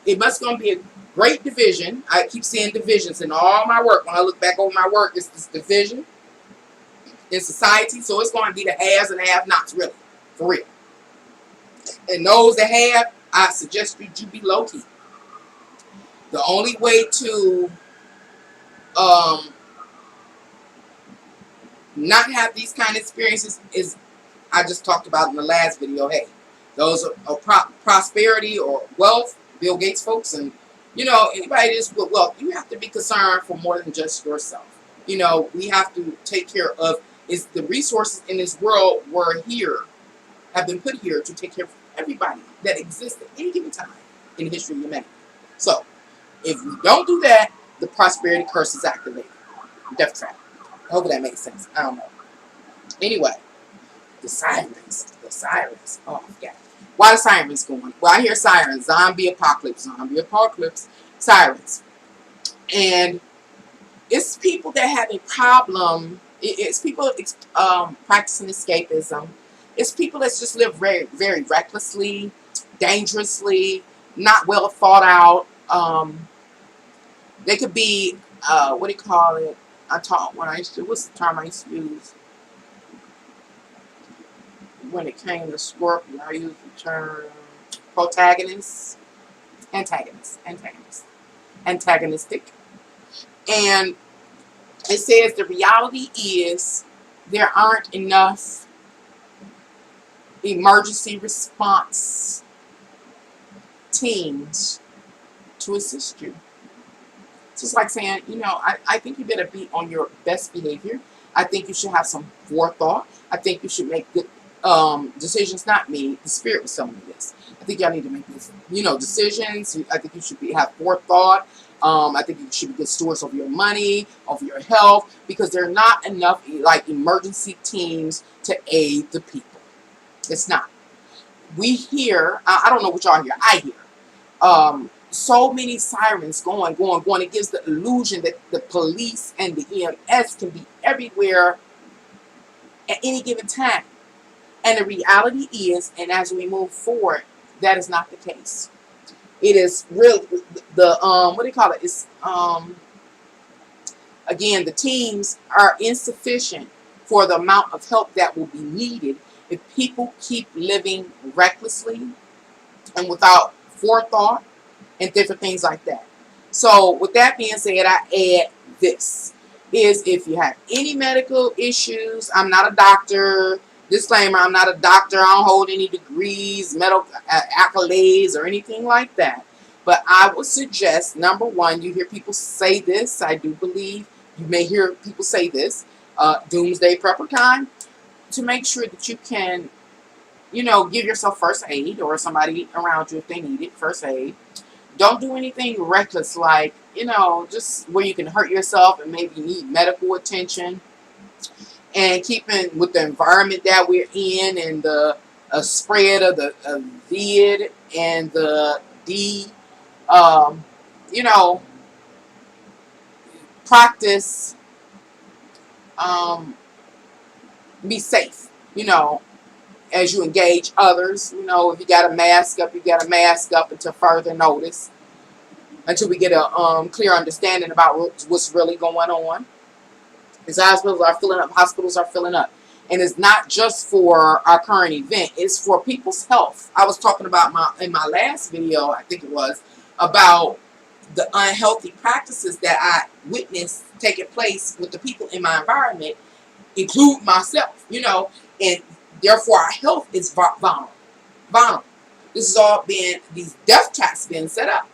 It must going to be a great division. I keep seeing divisions in all my work. When I look back over my work, it's this division in society. So it's going to be the haves and have-nots, really, for real. And those that have, I suggest you be low-key. The only way to not have these kind of experiences is, I just talked about in the last video, hey, those are prosperity or wealth, Bill Gates folks, and anybody that's with wealth, you have to be concerned for more than just yourself. We have to take care of the resources in this world have been put here to take care of everybody that exists at any given time in the history of humanity. So, if we don't do that, the prosperity curse is activated. Death trap. I hope that makes sense. I don't know. Anyway, the sirens. The sirens. Oh, yeah. Why the sirens going? Well, I hear sirens. Zombie apocalypse. Zombie apocalypse. Sirens. And it's people that have a problem. It's people practicing escapism. It's people that just live very, very recklessly, dangerously, not well thought out. They could be, what do you call it? What's the term I used to use? When it came to Scorpio, I used the term antagonistic. And it says the reality is there aren't enough emergency response teams to assist you. It's just like saying, I think you better be on your best behavior. I think you should have some forethought. I think you should make good decisions, not me. The Spirit was telling me this. I think y'all need to make this, decisions. I think you should have forethought. I think you should be good stewards of your money, of your health, because there are not enough emergency teams to aid the people. It's not. We hear, I don't know what y'all hear. I hear so many sirens going. It gives the illusion that the police and the EMS can be everywhere at any given time. And the reality is, and as we move forward, that is not the case. It is really what do you call it? It's again, the teams are insufficient for the amount of help that will be needed if people keep living recklessly and without forethought and different things like that. So with that being said, I add this is if you have any medical issues, I'm not a doctor. Disclaimer, I'm not a doctor. I don't hold any degrees, medical accolades, or anything like that. But I would suggest, number one, you hear people say this. I do believe you may hear people say this, doomsday prepper time, to make sure that you can, give yourself first aid, or somebody around you if they need it, first aid. Don't do anything reckless like, just where you can hurt yourself and maybe need medical attention. And keeping with the environment that we're in and the spread of the vid and the D, practice, be safe, as you engage others. If you got a mask up, you got a mask up until further notice, until we get a clear understanding about what's really going on. Because hospitals are filling up. And it's not just for our current event. It's for people's health. I was talking about in my last video, I think it was, about the unhealthy practices that I witnessed taking place with the people in my environment, include myself, and therefore our health is vulnerable. This has all been, these death traps been set up.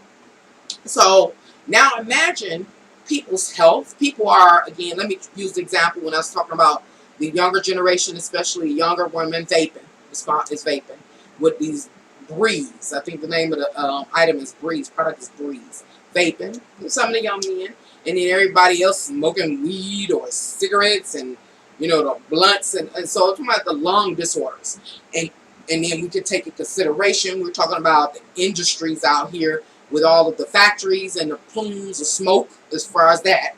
So now imagine people's health. People are, again, let me use the example when I was talking about the younger generation, especially younger women, vaping. It's vaping with these Breeze. I think the name of the item is Breeze. Product is Breeze. Vaping. Some of the young men, and then everybody else smoking weed or cigarettes, and the blunts, and so it's talking about the lung disorders, and then we could take into consideration. We're talking about the industries out here with all of the factories and the plumes of smoke, as far as that,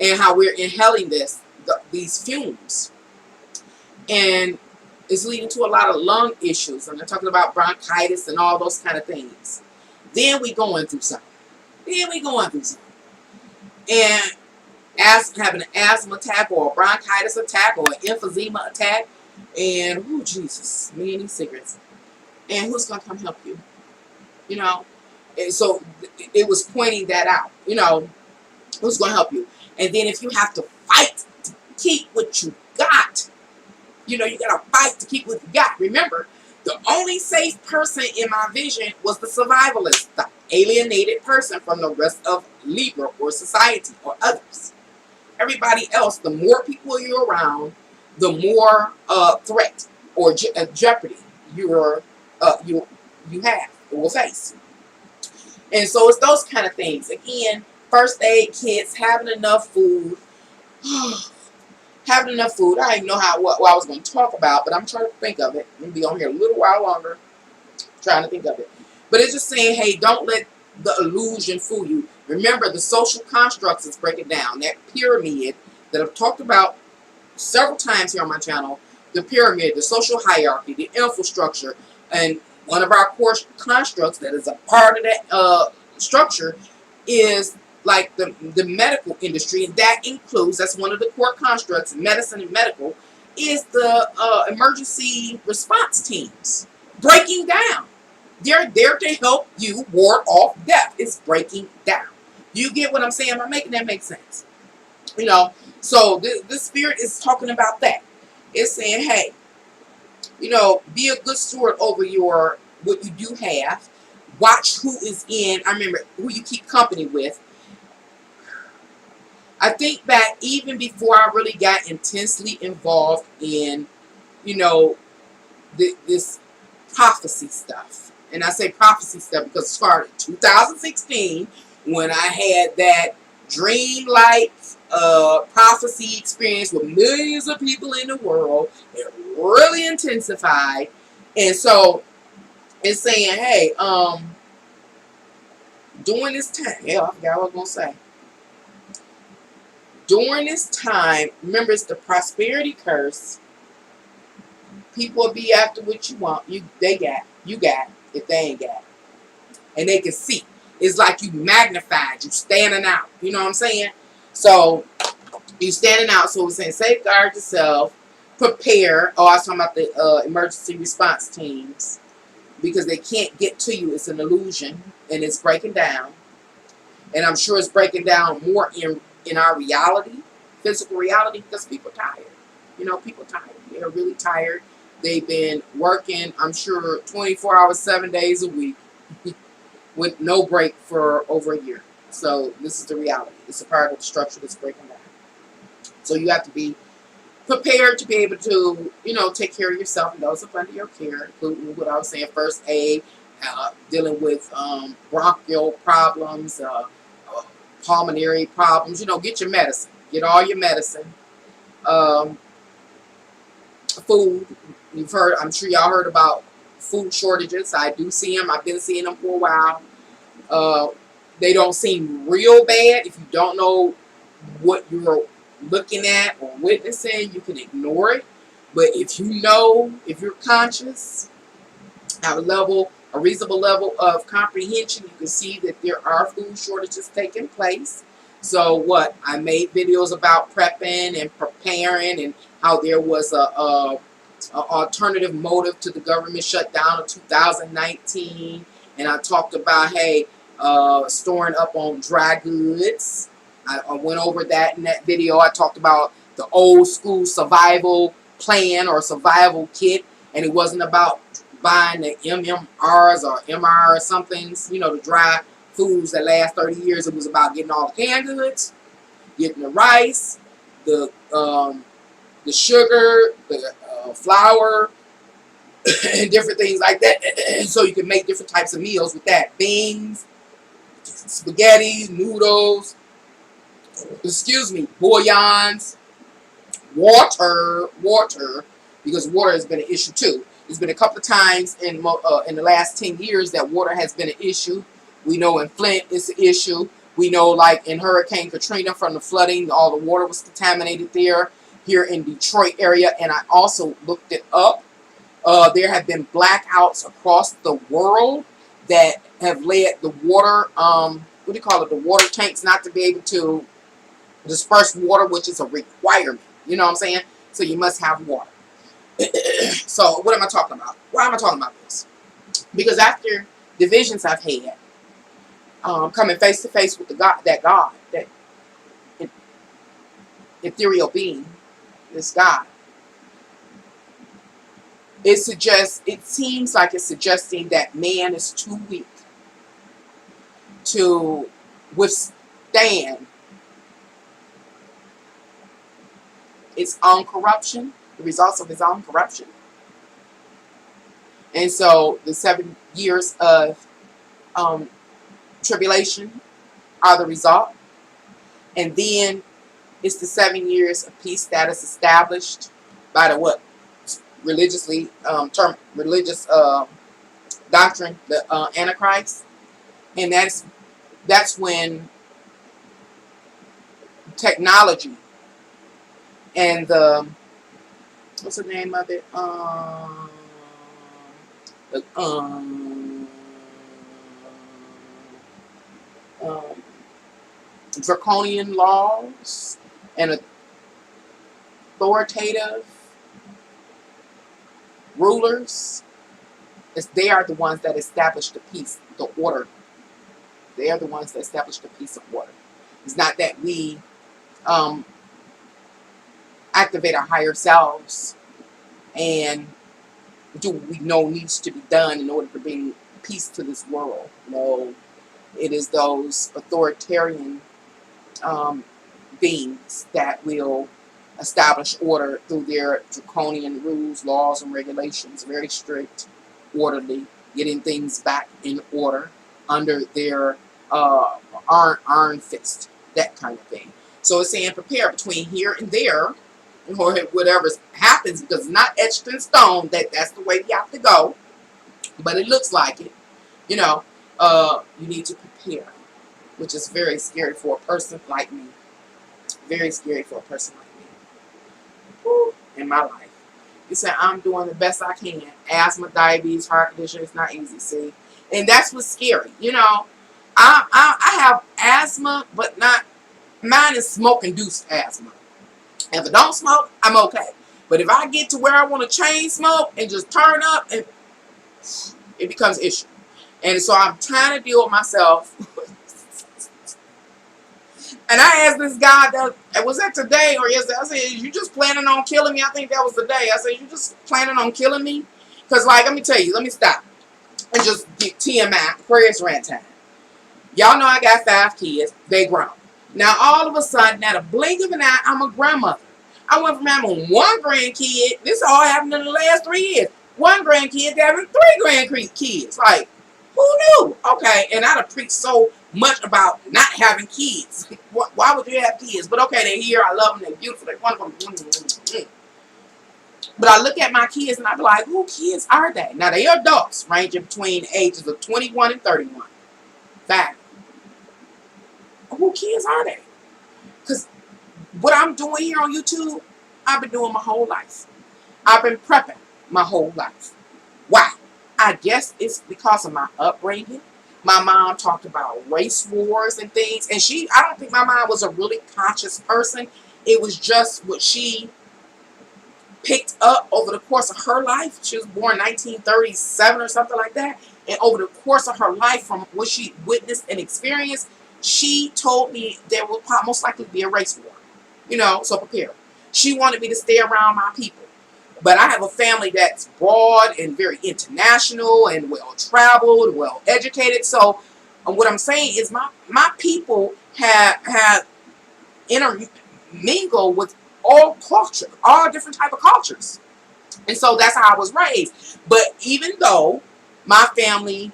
and how we're inhaling these fumes, and it's leading to a lot of lung issues. And they're talking about bronchitis and all those kind of things. Then we going through something. And having an asthma attack or a bronchitis attack or an emphysema attack, and oh Jesus, me and these cigarettes. And who's gonna come help you? And so it was pointing that out. Who's gonna help you? And then if you have to fight to keep what you got, you gotta fight to keep what you got. Remember, the only safe person in my vision was the survivalist, the alienated person from the rest of Libra or society or others. Everybody else, the more people you're around, the more threat or jeopardy you have or will face. And so it's those kind of things. Again, first aid kits, having enough food. Having enough food. I didn't know what I was going to talk about, but I'm trying to think of it. I'm going to be on here a little while longer trying to think of it. But it's just saying, hey, don't let the illusion fool you. Remember, the social constructs is breaking down. That pyramid that I've talked about several times here on my channel, the pyramid, the social hierarchy, the infrastructure, and one of our core constructs that is a part of that structure is like the medical industry, and that includes, that's one of the core constructs in medicine and medical, is the emergency response teams. Breaking down. They're there to help you ward off death. It's breaking down. You get what I'm saying? Am I making that make sense? So this spirit is talking about that. It's saying, hey, be a good steward over what you do have. Watch who is in. I remember who you keep company with. I think back even before I really got intensely involved in, this prophecy stuff. And I say prophecy stuff because it started in 2016 when I had that dream-like prophecy experience with millions of people in the world. It really intensified. And so it's saying, hey, during this time, I forgot what I was going to say. During this time, remember, it's the prosperity curse. People will be after what you want. You got if they ain't got. And they can see. It's like you magnified. You standing out. You know what I'm saying? So you standing out. So we're saying safeguard yourself. Prepare. Oh, I was talking about the emergency response teams. Because they can't get to you. It's an illusion. And it's breaking down. And I'm sure it's breaking down more in our reality, physical reality, because people are tired. People are tired. They're really tired. They've been working, I'm sure, 24 hours, 7 days a week with no break for over a year. So this is the reality. It's a part of the structure that's breaking down. So you have to be prepared to be able to, take care of yourself and those under your care, including what I was saying, first aid, dealing with bronchial problems, pulmonary problems. Get your medicine. Get all your medicine. Food. You've heard, I'm sure y'all heard about food shortages. I do see them. I've been seeing them for a while. They don't seem real bad. If you don't know what you're looking at or witnessing, you can ignore it. But if if you're conscious, have a reasonable level of comprehension, you can see that there are food shortages taking place. So I made videos about prepping and preparing and how there was a alternative motive to the government shutdown of 2019, and I talked about, hey, storing up on dry goods. I went over that in that video. I talked about the old school survival plan or survival kit, and it wasn't about buying the MMRs or MR or somethings, you know, the dry foods that last 30 years. It was about getting all the canned goods, getting the rice, the sugar, the flour, and different things like that. So you can make different types of meals with that. Beans, spaghetti, noodles, excuse me, bouillons, water, because water has been an issue too. There's been a couple of times in the last 10 years that water has been an issue. We know in Flint it's an issue. We know, like in Hurricane Katrina, from the flooding, all the water was contaminated there. Here in Detroit area, and I also looked it up. There have been blackouts across the world that have led the water, what do you call it, the water tanks not to be able to disperse water, which is a requirement. You know what I'm saying? So you must have water. So what am I talking about? Why am I talking about this? Because after the visions I've had, coming face to face with that ethereal being, this God, it seems like it's suggesting that man is too weak to withstand its own corruption, the results of his own corruption. And so the 7 years of tribulation are the result. And then it's the 7 years of peace that is established by the what? Religiously, religious doctrine, the Antichrist. And that's when technology and the, what's the name of it? Draconian laws and authoritative rulers, they are the ones that establish the peace, the order. They are the ones that establish the peace of order. It's not that we activate our higher selves and do what we know needs to be done in order to bring peace to this world. No, it is those authoritarian beings that will establish order through their draconian rules, laws, and regulations. Very strict, orderly, getting things back in order under their iron fist, that kind of thing. So it's saying prepare between here and there, or whatever happens, because it's not etched in stone that that's the way you have to go, but it looks like it. You know, you need to prepare, which is very scary for a person like me. Very scary for a person like me. Woo, in my life. You say I'm doing the best I can. Asthma, diabetes, heart condition, it's not easy, see? And that's what's scary. You know, I have asthma, but not, mine is smoke-induced asthma. If I don't smoke, I'm okay. But if I get to where I want to chain smoke and just turn up, it becomes an issue. And so I'm trying to deal with myself. And I asked this guy, was that today or yesterday? I said, you just planning on killing me? I think that was the day. I said, you just planning on killing me? Because, like, let me tell you, let me stop and just get TMI, prayers rant time. Y'all know I got 5 kids. They grown. Now, all of a sudden, at a blink of an eye, I'm a grandmother. I went from having 1 grandkid. This all happened in the last 3 years. 1 grandkid to having 3 grandkids. Like, who knew? Okay, and I'd have preached so much about not having kids. Why would you have kids? But okay, they're here. I love them. They're beautiful. They're wonderful. But I look at my kids and I be like, who kids are they? Now, they are adults ranging between ages of 21 and 31. Fact. Who kids are they? Because what I'm doing here on YouTube, I've been doing my whole life. I've been prepping my whole life. Why? I guess it's because of my upbringing. My mom talked about race wars and things. And I don't think my mom was a really conscious person. It was just what she picked up over the course of her life. She was born 1937 or something like that. And over the course of her life, from what she witnessed and experienced, she told me there will most likely be a race war. You know, so prepare. She wanted me to stay around my people. But I have a family that's broad and very international and well-traveled, well-educated. So what I'm saying is my people have intermingled with all culture, all different type of cultures. And so that's how I was raised. But even though my family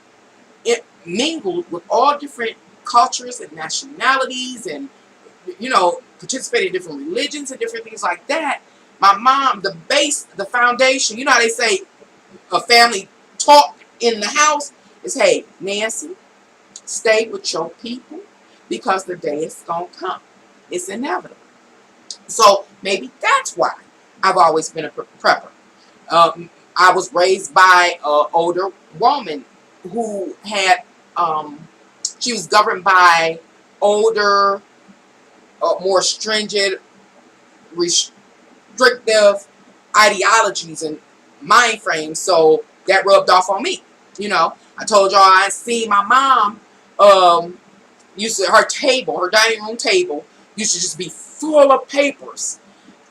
mingled with all different cultures and nationalities and, you know, participated in different religions and different things like that, my mom, the base, the foundation, you know how they say a family talk in the house is, hey, Nancy, stay with your people because the day is going to come. It's inevitable. So maybe that's why I've always been a prepper. I was raised by an older woman who had, she was governed by older, more stringent, restrictive ideologies and mind frames, so that rubbed off on me. You know, I told y'all I seen my mom used to, her dining room table used to just be full of papers,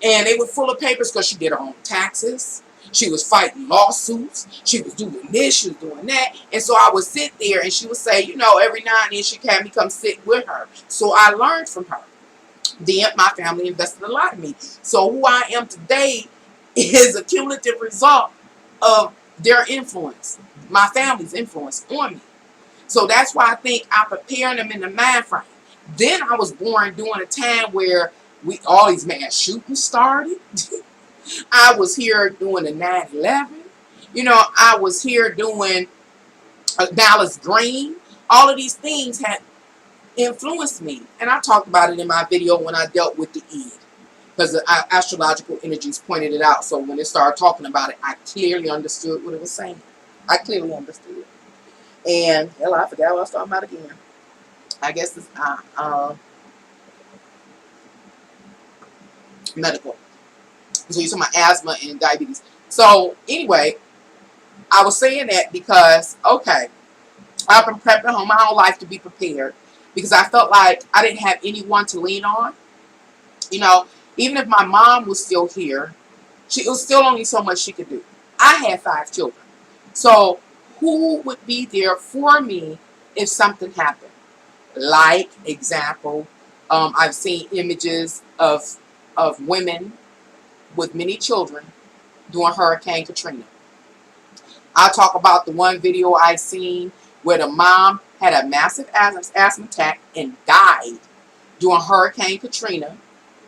and they were full of papers because she did her own taxes. She was fighting lawsuits. She was doing this, she was doing that. And so I would sit there and she would say, you know, every now and then she had me come sit with her. So I learned from her. Then my family invested a lot in me. So who I am today is a cumulative result of their influence, my family's influence on me. So that's why I think I'm preparing them in the mind frame. Then I was born during a time where all these mass shootings started. I was here doing the 9/11. You know, I was here doing Dallas Green. All of these things had influenced me. And I talked about it in my video when I dealt with the id. Because the astrological energies pointed it out. So when they started talking about it, I clearly understood what it was saying. I clearly understood. And, hell, I forgot what I was talking about again. I guess it's medical. So you're talking about asthma and diabetes. So anyway, I was saying that because, okay, I've been prepping my whole life to be prepared because I felt like I didn't have anyone to lean on. You know, even if my mom was still here, it was still only so much she could do. I had 5 children. So who would be there for me if something happened? Like, example, I've seen images of women with many children during Hurricane Katrina. I'll talk about the one video I seen where the mom had a massive asthma attack and died during Hurricane Katrina.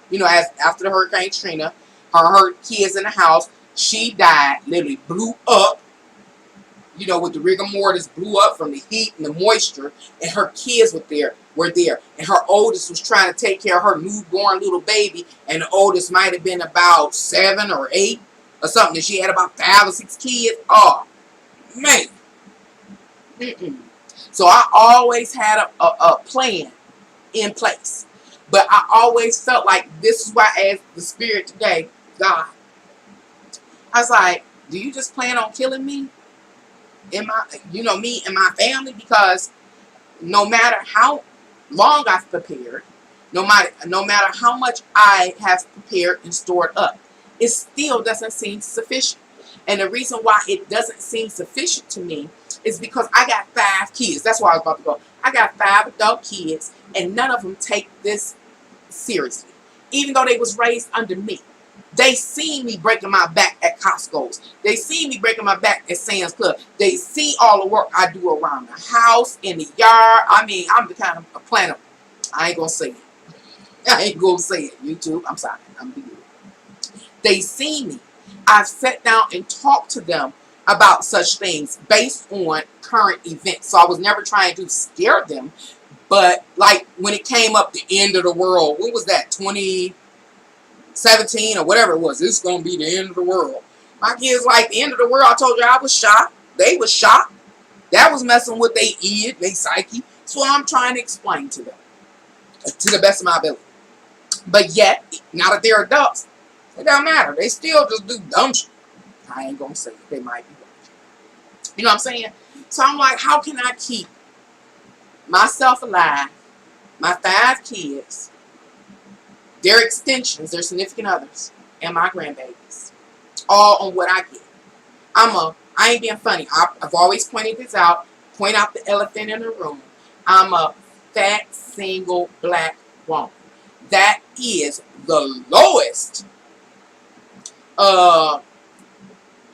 You know, after the Hurricane Katrina, her kids in the house, she died, literally blew up. You know, with the rigor mortis, blew up from the heat and the moisture, and her kids were there. And her oldest was trying to take care of her newborn little baby, and the oldest might have been about 7 or 8 or something, and she had about 5 or 6 kids. Oh, man. So I always had a plan in place. But I always felt like this is why I asked the Spirit today, God, I was like, do you just plan on killing me? Me and my family, because no matter how long I've prepared, no matter how much I have prepared and stored up, it still doesn't seem sufficient. And the reason why it doesn't seem sufficient to me is because I got 5 kids. That's why I was about to go. I got 5 adult kids, and none of them take this seriously, even though they was raised under me. They see me breaking my back at Costco's. They see me breaking my back at Sam's Club. They see all the work I do around the house, in the yard. I mean, I'm the kind of a planner. I ain't going to say it. I ain't going to say it. YouTube, I'm sorry. I'm being rude. They see me. I've sat down and talked to them about such things based on current events. So I was never trying to scare them. But like when it came up the end of the world, what was that, 2017 or whatever it was, this is going to be the end of the world. My kids like the end of the world. I told you I was shocked. They were shocked. That was messing with their id, their psyche. So I'm trying to explain to them to the best of my ability. But yet, now that they're adults, It don't matter. They still just do dumb shit. I ain't gonna say it. They might be right. You know what I'm saying? So I'm like, how can I keep myself alive, my 5 kids, their extensions, their significant others, and my grandbabies, all on what I get? I ain't being funny. I've always pointed this out. Point out the elephant in the room. I'm a fat, single, black woman. That is the lowest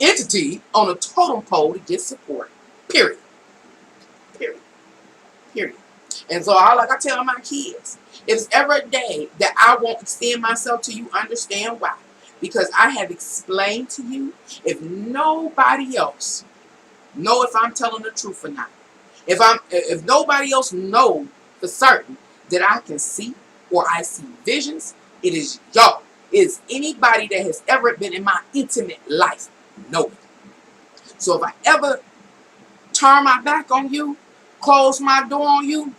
entity on a totem pole to get support. Period. Period. Period. And so like I tell my kids, if it's ever a day that I won't extend myself to you, understand why. Because I have explained to you, if nobody else know if I'm telling the truth or not, if nobody else know for certain that I can see or I see visions, it is y'all. It is anybody that has ever been in my intimate life know it. So if I ever turn my back on you, close my door on you,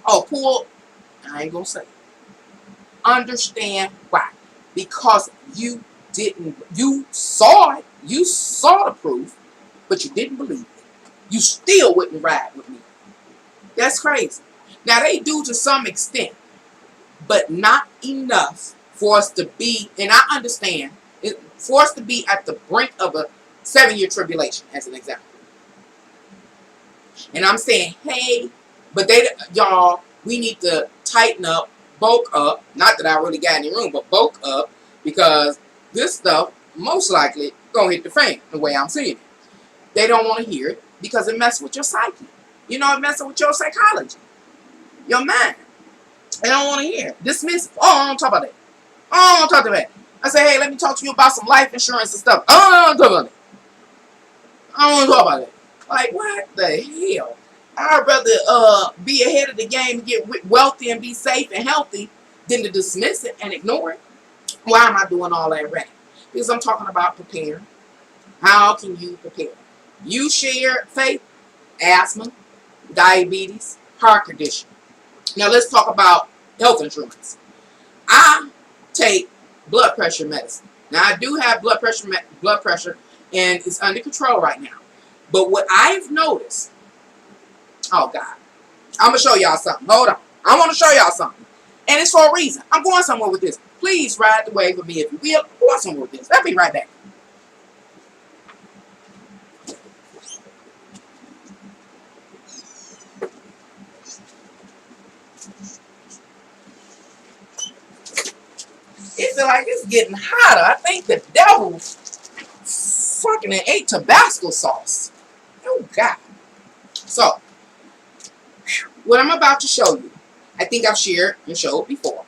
I ain't gonna say. Understand why. Because you saw it, you saw the proof, but you didn't believe it. You still wouldn't ride with me. That's crazy. Now they do to some extent, but not enough for us to be, and I understand, for us to be at the brink of a 7-year tribulation, as an example. And I'm saying, hey, but y'all, we need to tighten up, bulk up. Not that I really got any room, but bulk up, because this stuff most likely gonna hit the fan the way I'm seeing it. They don't want to hear it because it messes with your psyche. You know, it messes with your psychology, your mind. They don't want to hear it. Dismiss it. Oh, I don't talk about that. Oh, I don't talk about that. I say, hey, let me talk to you about some life insurance and stuff. Oh, I don't talk about it. I don't want to talk about it. Like, what the hell? I'd rather be ahead of the game and get wealthy and be safe and healthy than to dismiss it and ignore it. Why am I doing all that rap? Because I'm talking about preparing. How can you prepare? You share faith, asthma, diabetes, heart condition. Now let's talk about health insurance. I take blood pressure medicine. Now I do have blood pressure, and it's under control right now. But what I've noticed, oh God, I'm gonna show y'all something. Hold on, I want to show y'all something, and it's for a reason. I'm going somewhere with this. Please ride the wave with me if you will. I'm going somewhere with this. I'll be right back. It feels like it's getting hotter. I think the devil fucking ate Tabasco sauce. Oh God. So, what I'm about to show you, I think I've shared and showed before.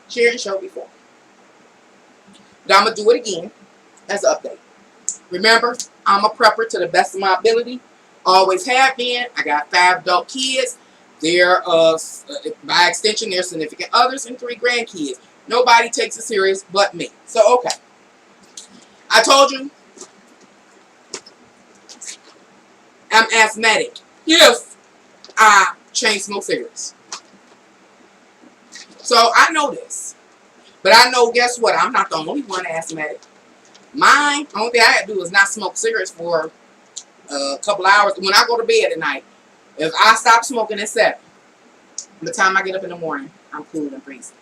Shared and showed before. But I'm going to do it again as an update. Remember, I'm a prepper to the best of my ability. Always have been. I got 5 adult kids. They're, by extension, they're significant others and 3 grandkids. Nobody takes it serious but me. So, okay. I told you I'm asthmatic if I chain smoke cigarettes. So, I know this. But I know, guess what? I'm not the only one asthmatic. Mine, the only thing I got to do is not smoke cigarettes for a couple hours. When I go to bed at night, if I stop smoking at 7, by the time I get up in the morning, I'm cool and breezy.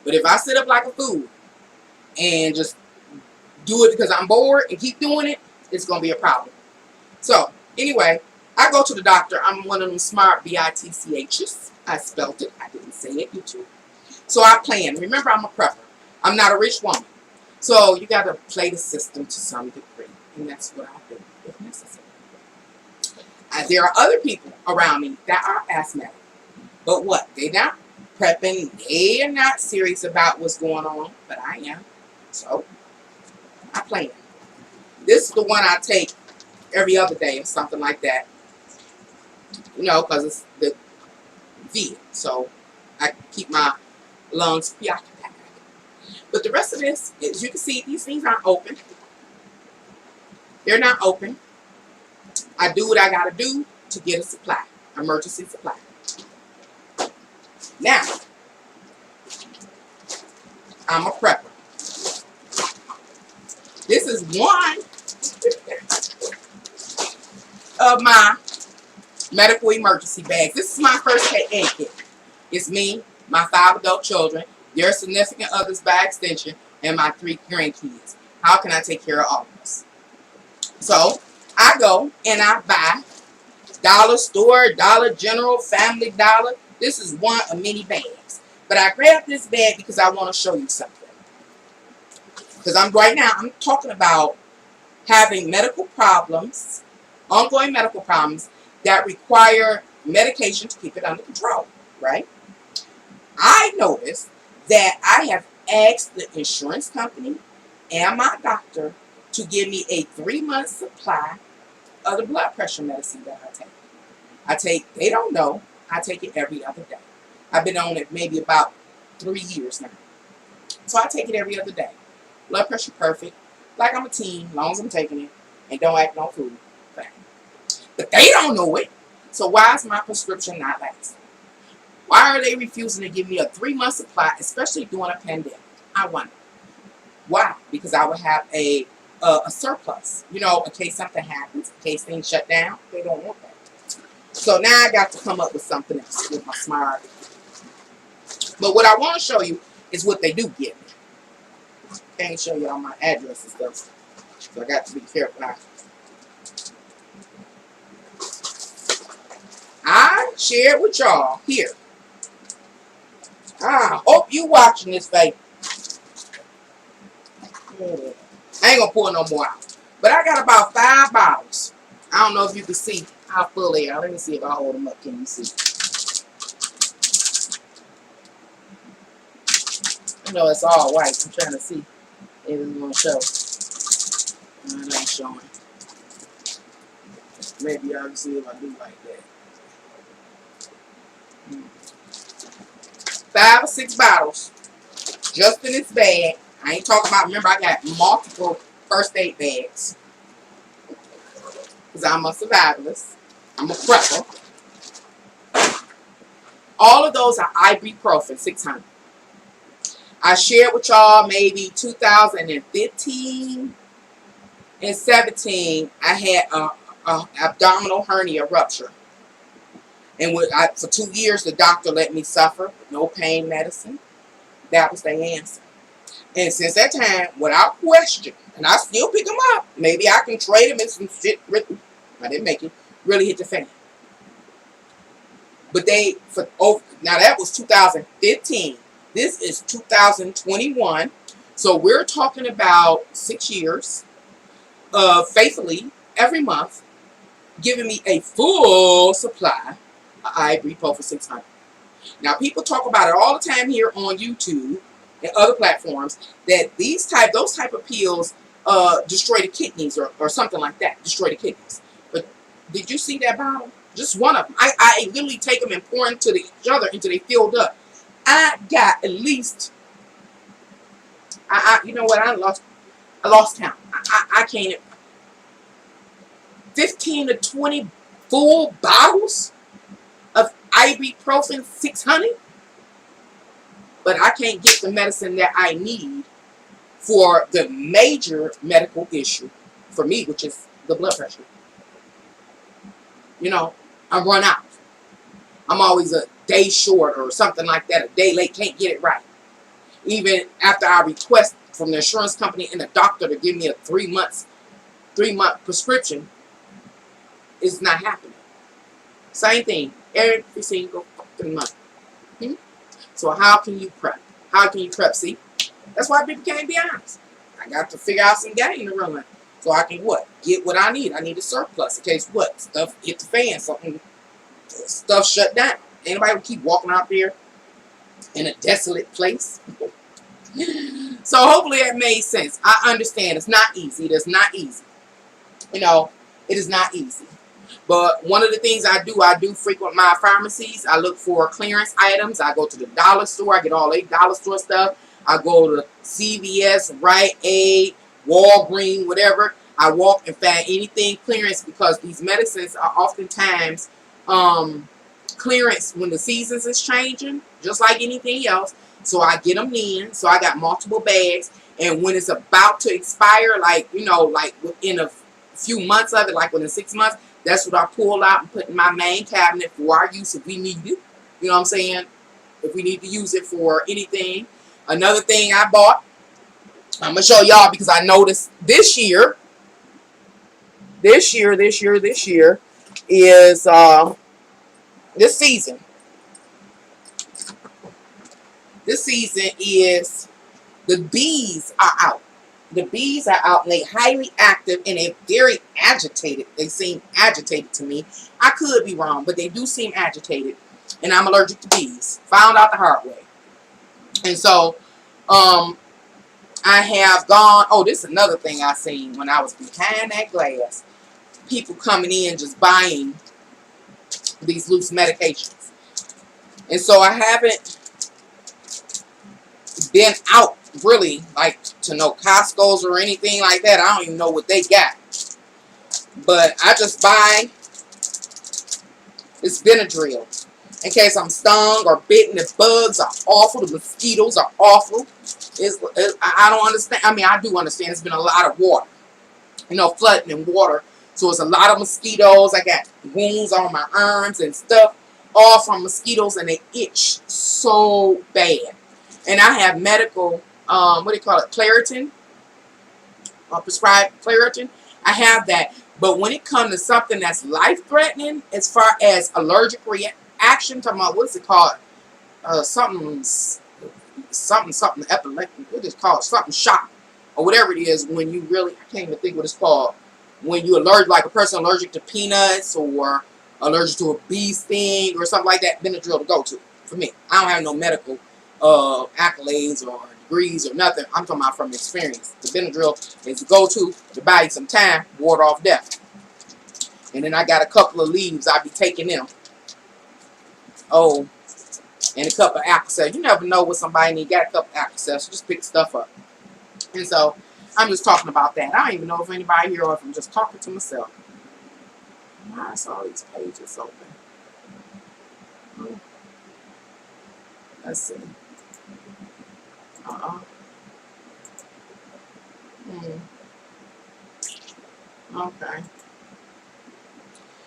But if I sit up like a fool and just do it because I'm bored and keep doing it, it's going to be a problem. So, anyway, I go to the doctor. I'm one of them smart BITCHs. I spelled it. I didn't say it. You too. So I plan. Remember, I'm a prepper. I'm not a rich woman. So you got to play the system to some degree. And that's what I do if necessary. There are other people around me that are asthmatic. But what? They're not prepping. They're not serious about what's going on. But I am. So I plan. This is the one I take every other day or something like that. You know, because it's the V. So I keep my lungs preoccupied. But the rest of this, as you can see, these things aren't open. They're not open. I do what I got to do to get a supply, emergency supply. Now, I'm a prepper. This is one of my medical emergency bags. This is my first aid kit. It's me, my 5 adult children, their significant others by extension, and my 3 grandkids. How can I take care of all of us? So I go and I buy Dollar Store, Dollar General, Family Dollar. This is one of many bags. But I grabbed this bag because I want to show you something. Because right now I'm talking about having medical problems, ongoing medical problems that require medication to keep it under control, right? I noticed that I have asked the insurance company and my doctor to give me a 3-month supply of the blood pressure medicine that I take. They don't know. I take it every other day. I've been on it maybe about 3 years now. So I take it every other day. Blood pressure perfect. Like I'm a teen, as long as I'm taking it. And don't act no fool. But they don't know it. So why is my prescription not lasting? Why are they refusing to give me a 3-month supply, especially during a pandemic? I wonder. Why? Because I would have a surplus. You know, in case something happens, in case things shut down. They don't want that. So now I got to come up with something else with my smart. But what I want to show you is what they do give me. Can't show you all my address and stuff. So I got to be careful now. I shared with y'all here. I hope you watching this, baby. I ain't gonna pour no more out. But I got about 5 bottles. I don't know if you can see how full they are. Let me see if I hold them up. Can you see? I know it's all white. I'm trying to see if it's gonna show. It ain't showing. Maybe y'all can see if I do like that. 5 or 6 bottles just in this bag. I ain't talking about, remember I got multiple first aid bags. Because I'm a survivalist. I'm a prepper. All of those are ibuprofen 600. I shared with y'all maybe 2015 and 17 I had a abdominal hernia rupture. And for 2 years, the doctor let me suffer with no pain medicine. That was the answer. And since that time, without question, and I still pick them up. Maybe I can trade them in some shit. I didn't make it. Really hit the fan. But now that was 2015. This is 2021. So we're talking about 6 years of faithfully every month giving me a full supply of ibuprofen 600. Now people talk about it all the time here on YouTube and other platforms that those type of pills destroy the kidneys or something like that. Destroy the kidneys. But did you see that bottle? Just one of them. I literally take them and pour into each other until they filled up. I got at least, you know what, I lost count. I can't, 15 to 20 full bottles of ibuprofen 600, but I can't get the medicine that I need for the major medical issue for me, which is the blood pressure. You know, I'm run out. I'm always a day short or something like that, a day late, can't get it right. Even after I request from the insurance company and the doctor to give me a 3-month prescription, it's not happening. Same thing, every single fucking month. So how can you prep? How can you prep? See, that's why people can't be honest. I got to figure out some game to run. So I can what? Get what I need. I need a surplus in case what? Stuff hit the fan, stuff shut down. Anybody would keep walking out there in a desolate place? So hopefully that made sense. I understand it's not easy. It is not easy. You know, it is not easy. But one of the things I do frequent my pharmacies. I look for clearance items. I go to the dollar store. I get all $8 store stuff. I go to CVS, Rite Aid, Walgreens, whatever. I walk and find anything clearance because these medicines are oftentimes clearance when the seasons is changing, just like anything else. So I get them in. So I got multiple bags. And when it's about to expire, like, you know, like within a few months of it, like within 6 months, that's what I pull out and put in my main cabinet for our use if we need it. You know what I'm saying? If we need to use it for anything. Another thing I bought, I'm going to show y'all because I noticed this year is this season. This season is the bees are out. The bees are out and they're highly active and they're very agitated. They seem agitated to me. I could be wrong, but they do seem agitated. And I'm allergic to bees. Found out the hard way. And so, I have gone, oh, this is another thing I seen when I was behind that glass. People coming in just buying these loose medications. And so I haven't been out really like to no Costco's or anything like that. I don't even know what they got. But I just buy this Benadryl in case I'm stung or bitten. The bugs are awful. The mosquitoes are awful. I don't understand. I mean, I do understand. It's been a lot of water, you know, flooding in water. So it's a lot of mosquitoes. I got wounds on my arms and stuff, all from mosquitoes, and they itch so bad. And I have medical, what do you call it, Claritin, prescribed Claritin. I have that. But when it comes to something that's life-threatening, as far as allergic reaction, talking about, what's it called? Something epileptic, what is it called? Something shock, or whatever it is, when you really, I can't even think what it's called. When you're allergic, like a person allergic to peanuts or allergic to a bee sting or something like that, Benadryl to go to for me. I don't have no medical accolades or degrees or nothing. I'm talking about from experience. The Benadryl is the go-to to buy you some time, ward off death. And then I got a couple of leaves. I'll be taking them. Oh, and a cup of Alka-Seltzer. You never know what somebody needs. Got a cup of Alka-Seltzer. Just pick stuff up. And so I'm just talking about that. I don't even know if anybody here or if I'm just talking to myself. Why is all these pages open? Oh. Let's see. Okay.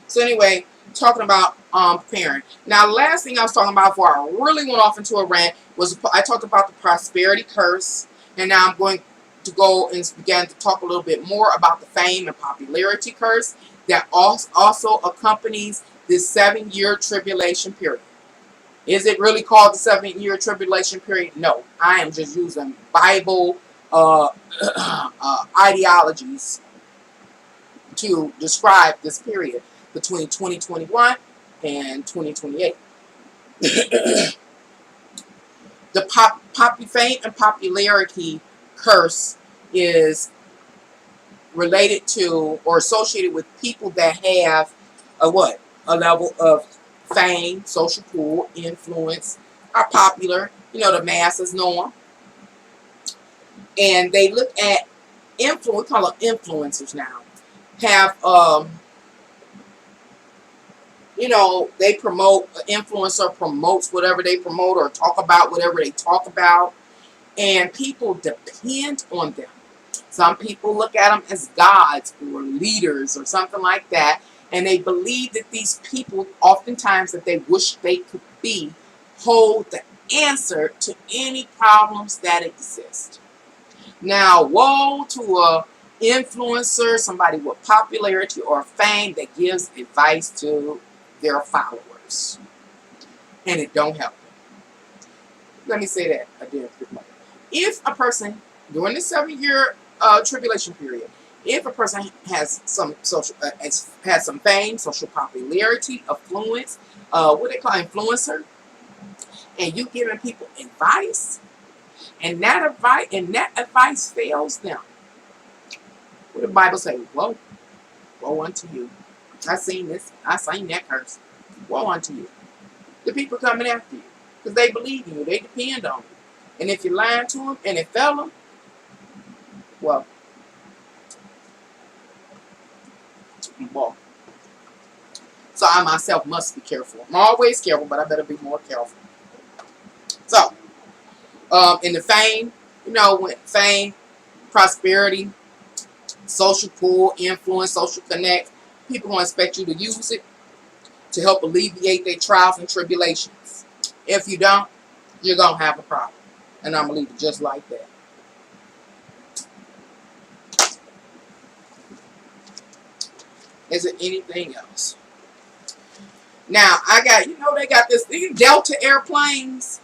So anyway, talking about preparing. Now, the last thing I was talking about before I really went off into a rant was I talked about the prosperity curse, and now I'm going to go and begin to talk a little bit more about the fame and popularity curse that also accompanies this 7-year tribulation period. Is it really called the 7-year tribulation period? No, I am just using Bible ideologies to describe this period between 2021 and 2028. The fame and popularity curse is related to or associated with people that have a level of fame, social pull, influence, are popular. You know, the masses know them. And they look at influence, we call them influencers now, have, you know, they promote, an influencer promotes whatever they promote or talk about whatever they talk about. And people depend on them. Some people look at them as gods or leaders or something like that. And they believe that these people, oftentimes that they wish they could be, hold the answer to any problems that exist. Now, woe to a influencer, somebody with popularity or fame that gives advice to their followers. And it don't help them. Let me say that again. If a person, during the 7-year tribulation period, if a person has some social, has some fame, social popularity, affluence, what they call influencer, and you giving people advice, and that advice fails them, what the Bible say? Woe unto you. I seen this. I seen that curse. Woe unto you. The people coming after you because they believe in you. They depend on you. And if you're lying to them and it fell them, well. So I myself must be careful. I'm always careful, but I better be more careful. So, in the fame, you know, when fame, prosperity, social pull, influence, social connect, people gonna expect you to use it to help alleviate their trials and tribulations. If you don't, you're gonna have a problem. And I'm gonna leave it just like that. Is it anything else? Now I got, you know, they got these Delta airplanes.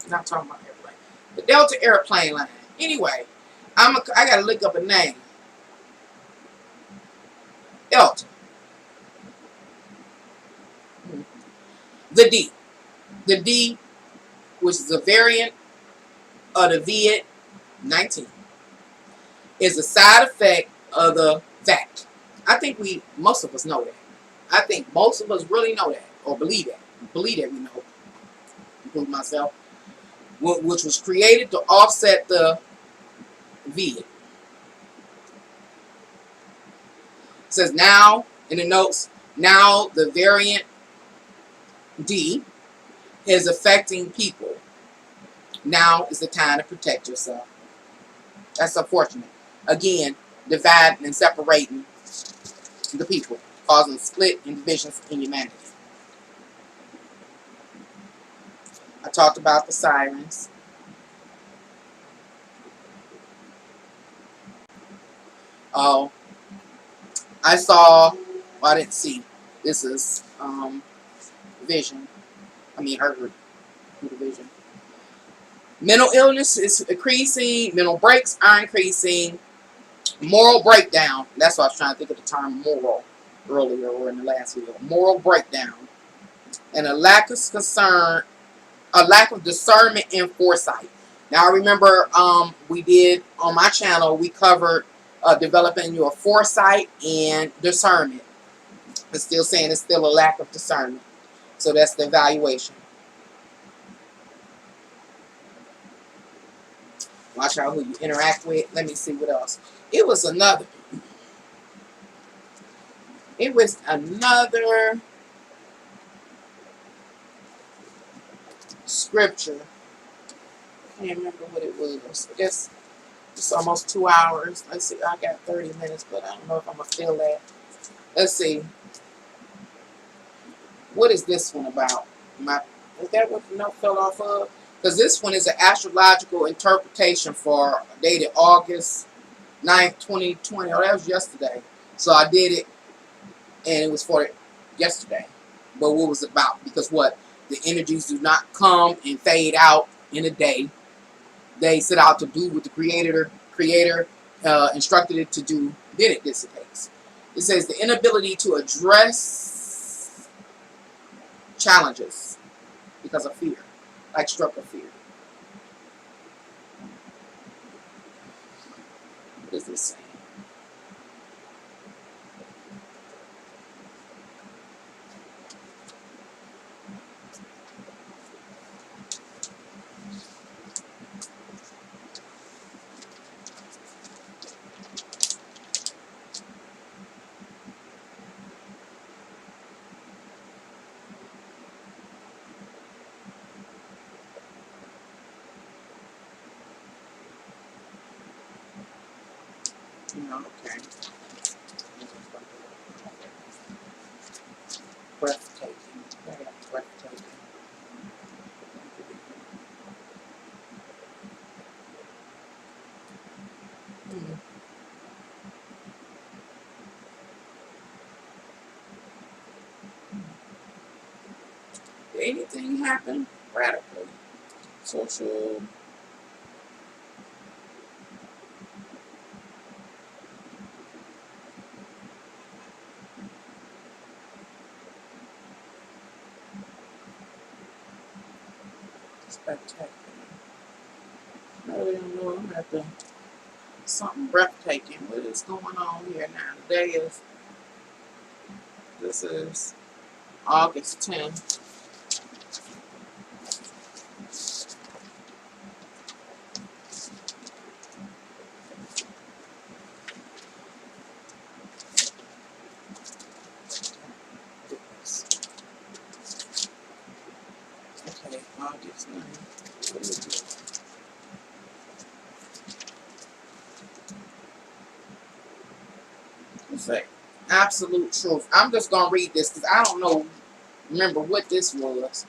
I'm not talking about airplane. The Delta airplane line. Anyway, I gotta look up a name. Delta. The D. The D, which is a variant of the VID-19, is a side effect of the vac. I think most of us know that. I think most of us really know that, or believe that. Believe that we know, including myself, which was created to offset the VID. It says now, in the notes, now the variant D is affecting people. Now is the time to protect yourself. That's unfortunate. Again, dividing and separating the people, causing split and divisions in humanity. I talked about the sirens. Oh, I saw, well, I didn't see. This is vision. I mean, heard the vision. Mental illness is increasing. Mental breaks are increasing. Moral breakdown. That's why I was trying to think of the term moral earlier or in the last video. Moral breakdown. And a lack of concern, a lack of discernment and foresight. Now, I remember we did on my channel, we covered developing your foresight and discernment. It's still saying it's still a lack of discernment. So that's the evaluation. Watch out who you interact with. Let me see what else. It was another scripture. I can't remember what it was. I guess it's almost 2 hours. Let's see. I got 30 minutes, but I don't know if I'm going to fill that. Let's see. What is this one about? Is that what the note fell off of? Because this one is an astrological interpretation for dated August 9th, 2020. Oh, that was yesterday. So I did it, and it was for yesterday. But what was it about? Because what? The energies do not come and fade out in a day. They set out to do what the creator instructed it to do. Then it dissipates. It says the inability to address challenges because of fear, like struck of fear. What is this saying? Okay. Breathtaking. Breathtaking. Did anything happen radically? Social. Spectacular. I really don't know. I'm at the something breathtaking. What is going on here now? This is August 10th. August 9th. What is it? It's like absolute truth. I'm just going to read this because I don't know, remember what this was.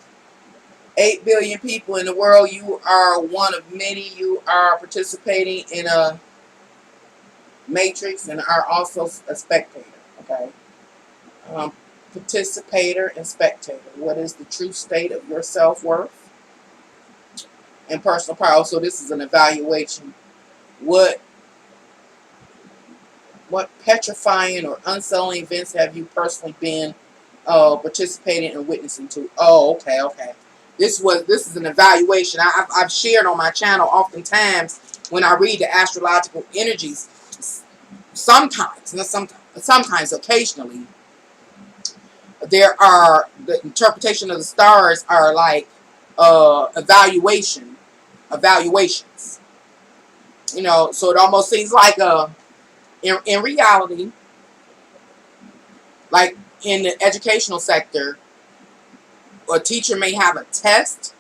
8 billion people in the world. You are one of many. You are participating in a matrix and are also a spectator. Okay. Participator and spectator. What is the true state of your self-worth and personal power? So this is an evaluation. What petrifying or unsettling events have you personally been participating and witnessing to? Oh, okay. This is an evaluation. I've shared on my channel oftentimes when I read the astrological energies. Sometimes, not sometimes, occasionally, there are the interpretation of the stars are like evaluations. You know, so it almost seems like in reality, like in the educational sector, a teacher may have a test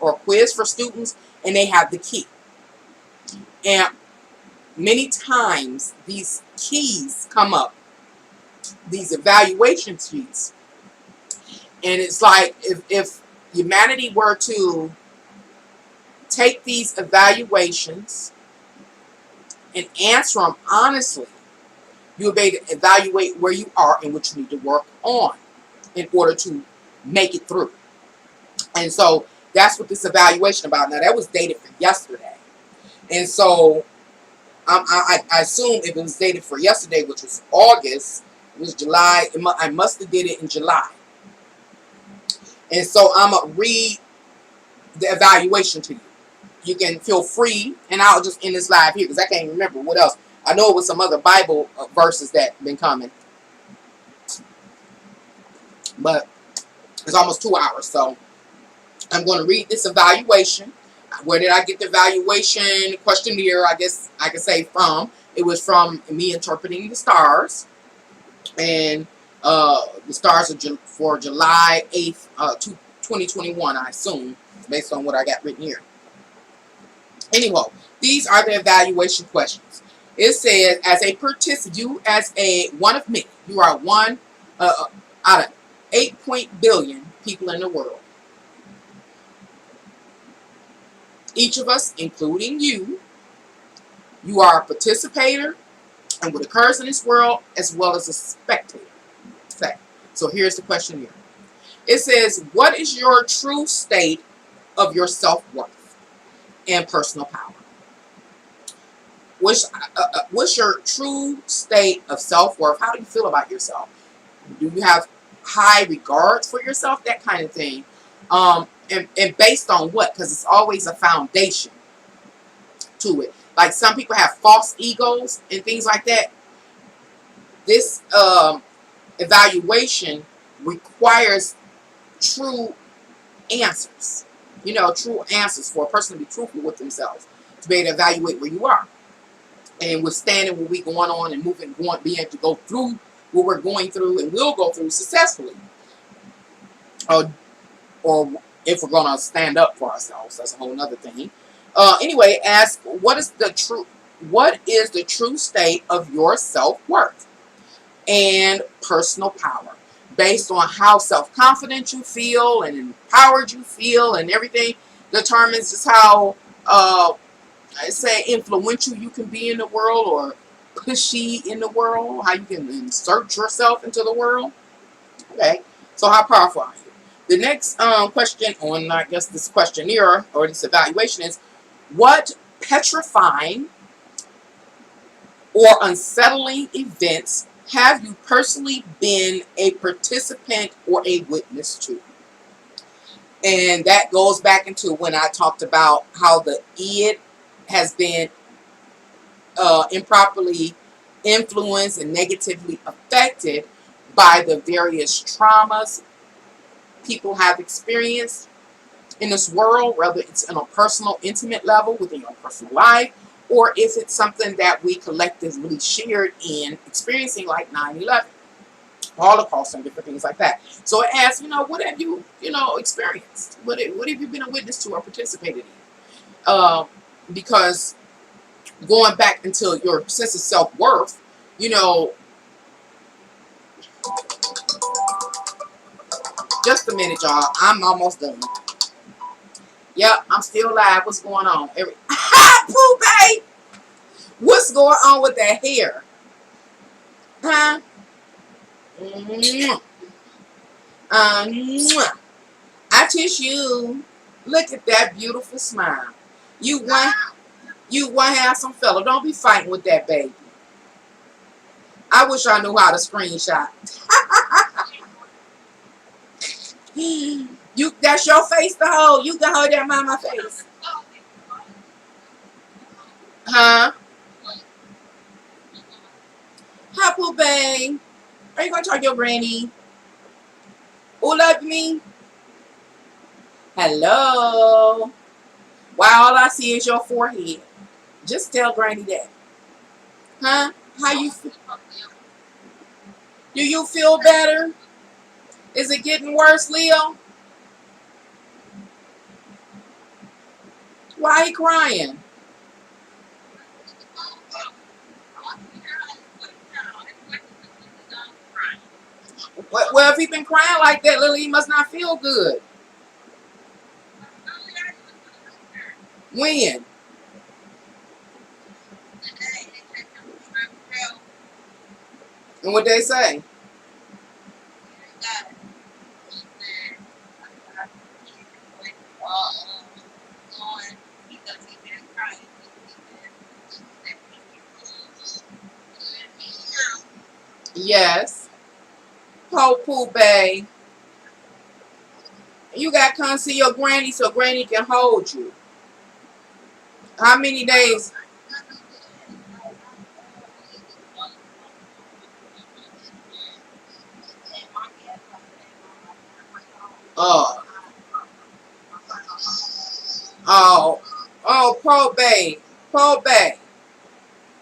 or a quiz for students, and they have the key. And many times these keys come up, these evaluation sheets, and it's like if humanity were to take these evaluations and answer them honestly, you would be able to evaluate where you are and what you need to work on in order to make it through. And so that's what this evaluation about. Now that was dated for yesterday, and so I assume if it was dated for yesterday, which was August, it was July. I must have did it in July, and so I'm gonna read the evaluation to you. You can feel free, and I'll just end this live here because I can't remember what else. I know it was some other Bible verses that been coming, but it's almost 2 hours, so I'm going to read this evaluation. Where did I get the evaluation questionnaire? I guess I can say from. It was from me interpreting the stars, and the stars are for July 8th, 2021. I assume based on what I got written here. Anyway, these are the evaluation questions. It says, as a participant, you as a one of many, you are one out of 8 billion people in the world. Each of us, including you, you are a participator in what occurs in this world as well as a spectator. Okay. So here's the question here. It says, what is your true state of your self-worth and personal power? What's your true state of self-worth? How do you feel about yourself? Do you have high regards for yourself? That kind of thing. And based on what? Because it's always a foundation to it. Like some people have false egos and things like that. This evaluation requires true answers. You know, true answers for a person to be truthful with themselves, to be able to evaluate where you are and withstanding what we're going on and being able to go through what we're going through and will go through successfully. Or if we're going to stand up for ourselves, that's a whole other thing. Anyway, ask what is the true state of your self-worth and personal power, based on how self-confident you feel and empowered you feel, and everything determines just how I say influential you can be in the world, or pushy in the world, how you can insert yourself into the world. Okay, so how powerful are you? The next question on, I guess, this questionnaire or this evaluation is, what petrifying or unsettling events have you personally been a participant or a witness to? And that goes back into when I talked about how the id has been improperly influenced and negatively affected by the various traumas people have experienced in this world, whether it's on a personal, intimate level within your personal life, or if it's something that we collectively shared in experiencing, like 9/11. Holocaust and different things like that. So it asks, what have you, experienced? What have you been a witness to or participated in? Because going back into your sense of self-worth, just a minute, y'all. I'm almost done. Yep, I'm still live. What's going on? Pooh, babe! What's going on with that hair? Huh? I kiss you. Look at that beautiful smile. You one handsome fella. Don't be fighting with that baby. I wish I knew how to screenshot. That's your face to hold. You can hold that mama face. Huh? Hi, Pooh, babe. Are you gonna talk to your granny? Who love me? Hello. Why all I see is your forehead? Just tell granny that. Huh? How you feel? Do you feel better? Is it getting worse, Leo? Why are you crying? Well, if he been crying like that, Lily, he must not feel good. When? And what they say? Yes. Oh, Pooh, babe. You got to come see your granny so granny can hold you. How many days? Oh. Oh, Pooh, babe. Pooh, babe.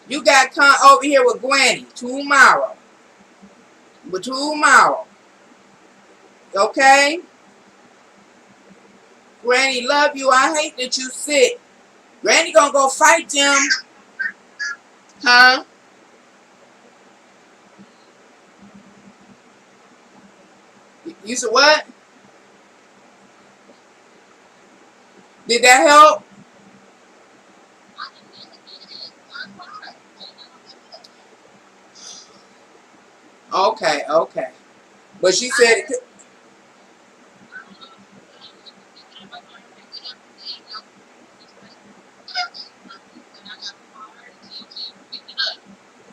You got to come over here with granny tomorrow. But tomorrow. Okay? Granny love you. I hate that you sick. Granny gonna go fight them. Huh? You said what? Did that help? Okay, okay. But she said it could.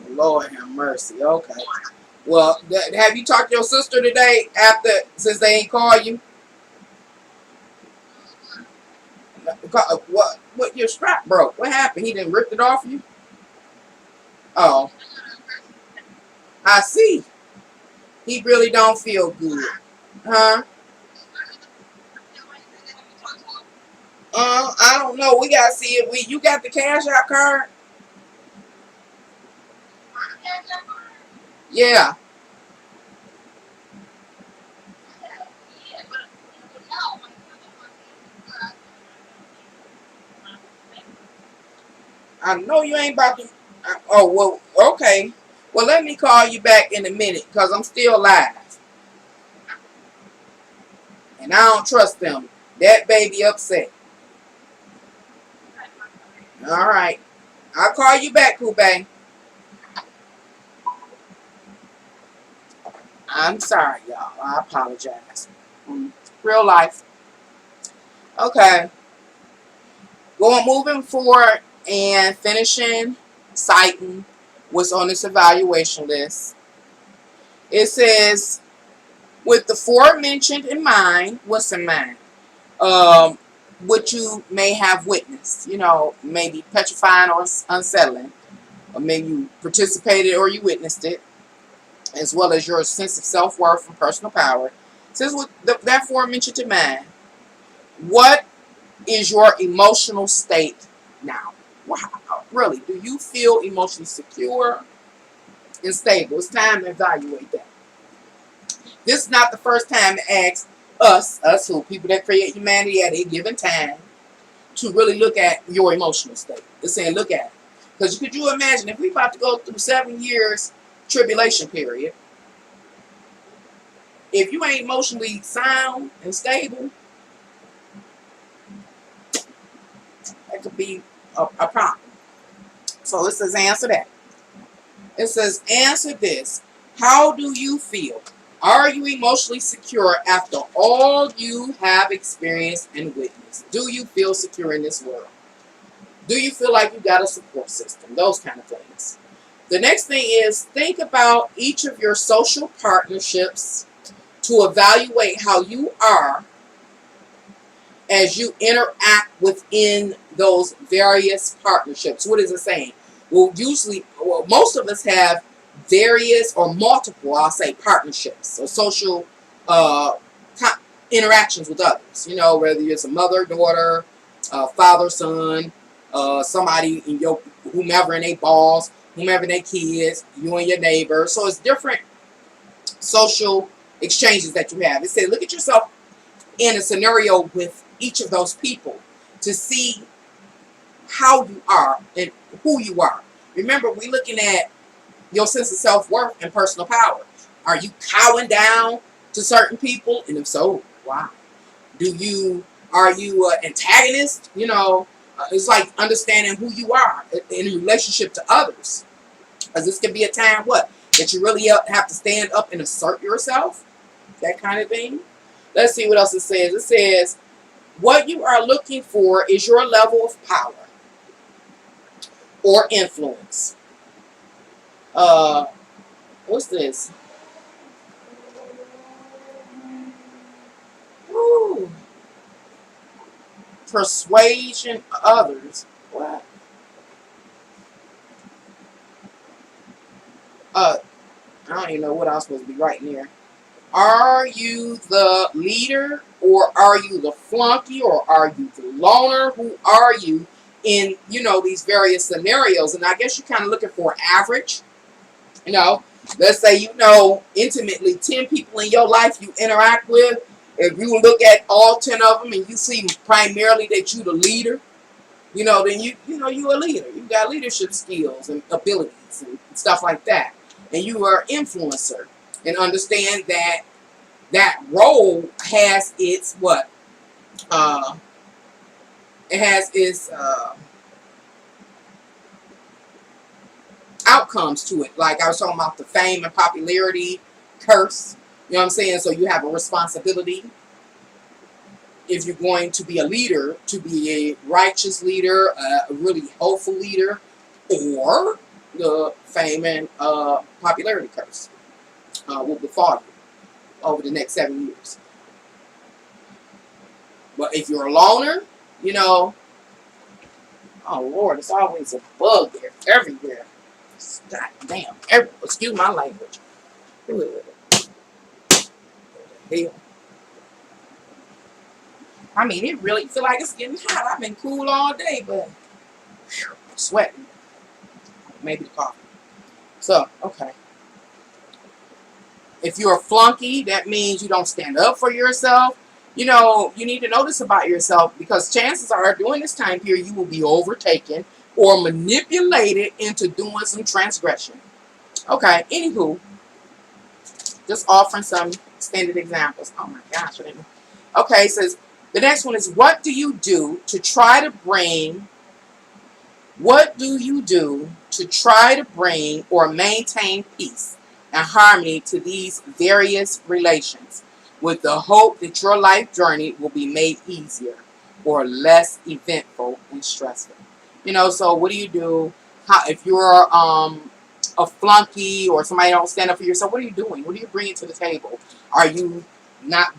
Lord have mercy. Okay. Well, have you talked to your sister today since they ain't called you? What your strap broke? What happened? He didn't rip it off you? Oh, I see. He really don't feel good. Huh? I don't know. We gotta see if you got the cash out card? Yeah. I know you ain't about to. Oh, well, okay. Well, let me call you back in a minute because I'm still live. And I don't trust them. That baby upset. All right. I'll call you back, Poupée. I'm sorry, y'all. I apologize. Real life. Okay. Moving forward and finishing citing what's on this evaluation list. It says, with the aforementioned in mind, what's in mind? What you may have witnessed, maybe petrifying or unsettling, or maybe you participated or you witnessed it, as well as your sense of self-worth and personal power. It says, with that aforementioned in mind, what is your emotional state now? Wow, really, do you feel emotionally secure and stable? It's time to evaluate that. This is not the first time to ask us who people that create humanity at a given time, to really look at your emotional state. They're saying, look at it. Because could you imagine if we about to go through 7 years tribulation period, if you ain't emotionally sound and stable, that could be a problem. So it says answer that. It says answer this. How do you feel? Are you emotionally secure after all you have experienced and witnessed? Do you feel secure in this world? Do you feel like you got a support system? Those kind of things. The next thing is think about each of your social partnerships to evaluate how you are as you interact within those various partnerships. What is it saying? Well, most of us have various or multiple, I'll say, partnerships or social interactions with others. You know, whether it's a mother, daughter, father, son, somebody in your, whomever in their boss, whomever in their kids, you and your neighbor. So it's different social exchanges that you have. It says look at yourself in a scenario with each of those people to see how you are and who you are. Remember, we're looking at your sense of self-worth and personal power. Are you cowing down to certain people? And if so, why? Are you an antagonist? You know, it's like understanding who you are in relationship to others. Because this could be a time, that you really have to stand up and assert yourself. That kind of thing. Let's see what else it says. It says, what you are looking for is your level of power or influence. What's this? Ooh. Persuasion others. What? I don't even know what I'm supposed to be writing here. Are you the leader, or are you the flunky, or are you the loner? Who are you in, these various scenarios? And I guess you're kind of looking for an average. Let's say intimately 10 people in your life you interact with. If you look at all 10 of them and you see primarily that you're the leader, then you're a leader. You got leadership skills and abilities and stuff like that. And you are an influencer. And understand that role has its it has its outcomes to it. Like I was talking about the fame and popularity curse. You know what I'm saying? So you have a responsibility, if you're going to be a leader, to be a righteous leader, a really hopeful leader, or the fame and popularity curse will befall you over the next 7 years. But if you're a loner, oh Lord, it's always a bug there, everywhere. God damn, excuse my language. Hell. I mean, it really feel like it's getting hot. I've been cool all day, but sweating. Maybe the coffee. So, okay. If you're a flunky, that means you don't stand up for yourself. You need to know this about yourself, because chances are during this time period you will be overtaken or manipulated into doing some transgression. Okay, anywho, just offering some extended examples. Oh my gosh. Okay, it says, the next one is, what do you do to try to bring or maintain peace and harmony to these various relations, with the hope that your life journey will be made easier or less eventful and stressful? So what do you do? If you're a flunky or somebody don't stand up for yourself, what are you doing? What are you bringing to the table? Are you not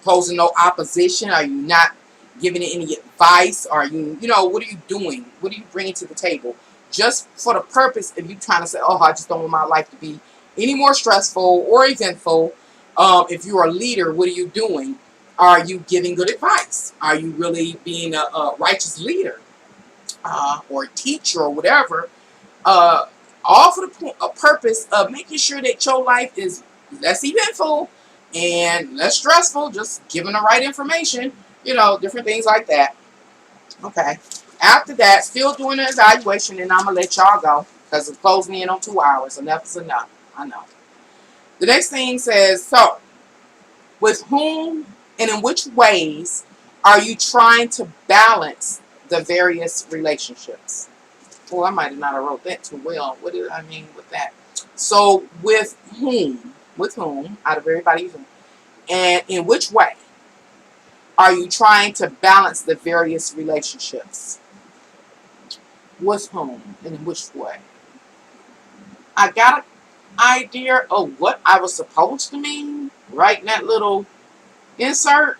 posing no opposition? Are you not giving it any advice? Are you, what are you doing? What are you bringing to the table? Just for the purpose of you trying to say, oh, I just don't want my life to be any more stressful or eventful. If you're a leader, what are you doing? Are you giving good advice? Are you really being a righteous leader or a teacher or whatever? All for the purpose of making sure that your life is less eventful and less stressful, just giving the right information, different things like that. Okay. After that, still doing the evaluation, and I'm going to let y'all go because it's closing in on 2 hours. Enough is enough. I know. The next thing says, so, with whom and in which ways are you trying to balance the various relationships? Well, I might have not have wrote that too well. What did I mean with that? So, with whom, out of everybody, and in which way are you trying to balance the various relationships? With whom and in which way? I got an idea of what I was supposed to mean right in that little insert.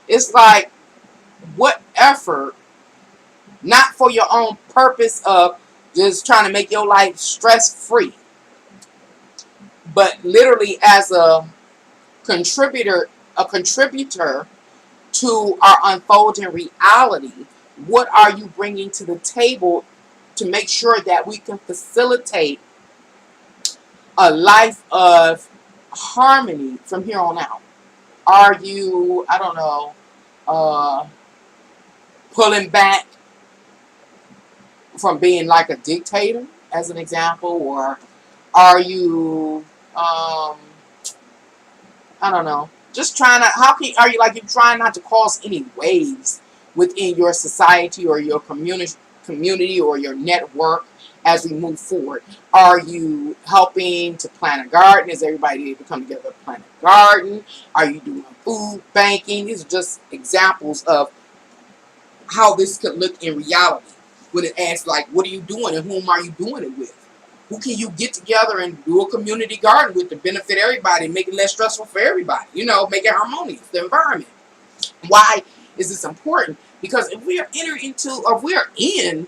It's like, what effort, not for your own purpose of just trying to make your life stress free, but literally as a contributor to our unfolding reality. What are you bringing to the table to make sure that we can facilitate a life of harmony from here on out? Are you, I don't know, pulling back from being like a dictator, as an example? Or are you, I don't know, just trying to, are you like, you're trying not to cause any waves within your society or your community or your network as we move forward? Are you helping to plant a garden? Is everybody able to come together to plant a garden? Are you doing food banking? These are just examples of how this could look in reality when it asks, like, what are you doing and whom are you doing it with? Who can you get together and do a community garden with to benefit everybody and make it less stressful for everybody? Make it harmonious, the environment. Why is this important? Because if we are in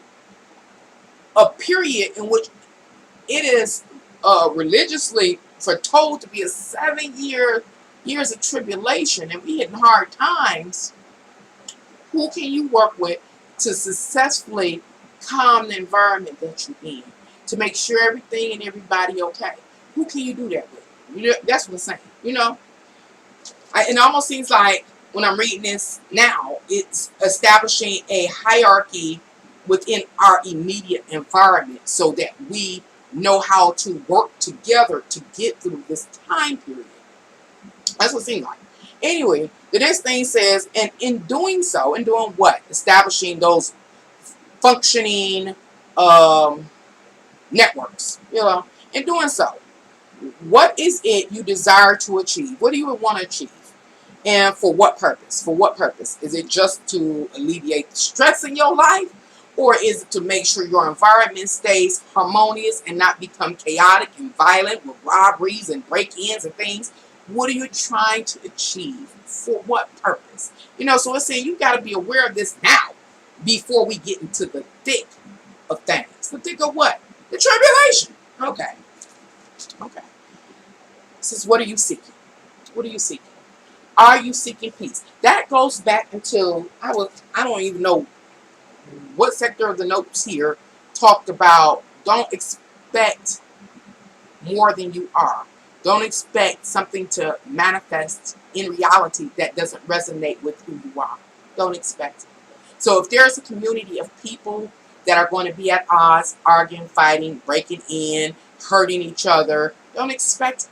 a period in which it is religiously foretold to be a 7 years of tribulation, and we hitting hard times, who can you work with to successfully calm the environment that you're in, to make sure everything and everybody okay? Who can you do that with? That's what I'm saying. It almost seems like when I'm reading this now, it's establishing a hierarchy within our immediate environment so that we know how to work together to get through this time period. That's what it seems like. Anyway, the next thing says, and in doing so, in doing what? Establishing those functioning networks, in doing so, what is it you desire to achieve? What do you want to achieve? And for what purpose? For what purpose? Is it just to alleviate the stress in your life? Or is it to make sure your environment stays harmonious and not become chaotic and violent with robberies and break-ins and things? What are you trying to achieve? For what purpose? So it's saying you got to be aware of this now before we get into the thick of things. The thick of what? The tribulation. Okay. This is, what are you seeking? What are you seeking? Are you seeking peace? That goes back into, I don't even know what sector of the notes here talked about, don't expect more than you are. Don't expect something to manifest in reality that doesn't resonate with who you are. Don't expect it. So if there's a community of people that are going to be at odds, arguing, fighting, breaking in, hurting each other, don't expect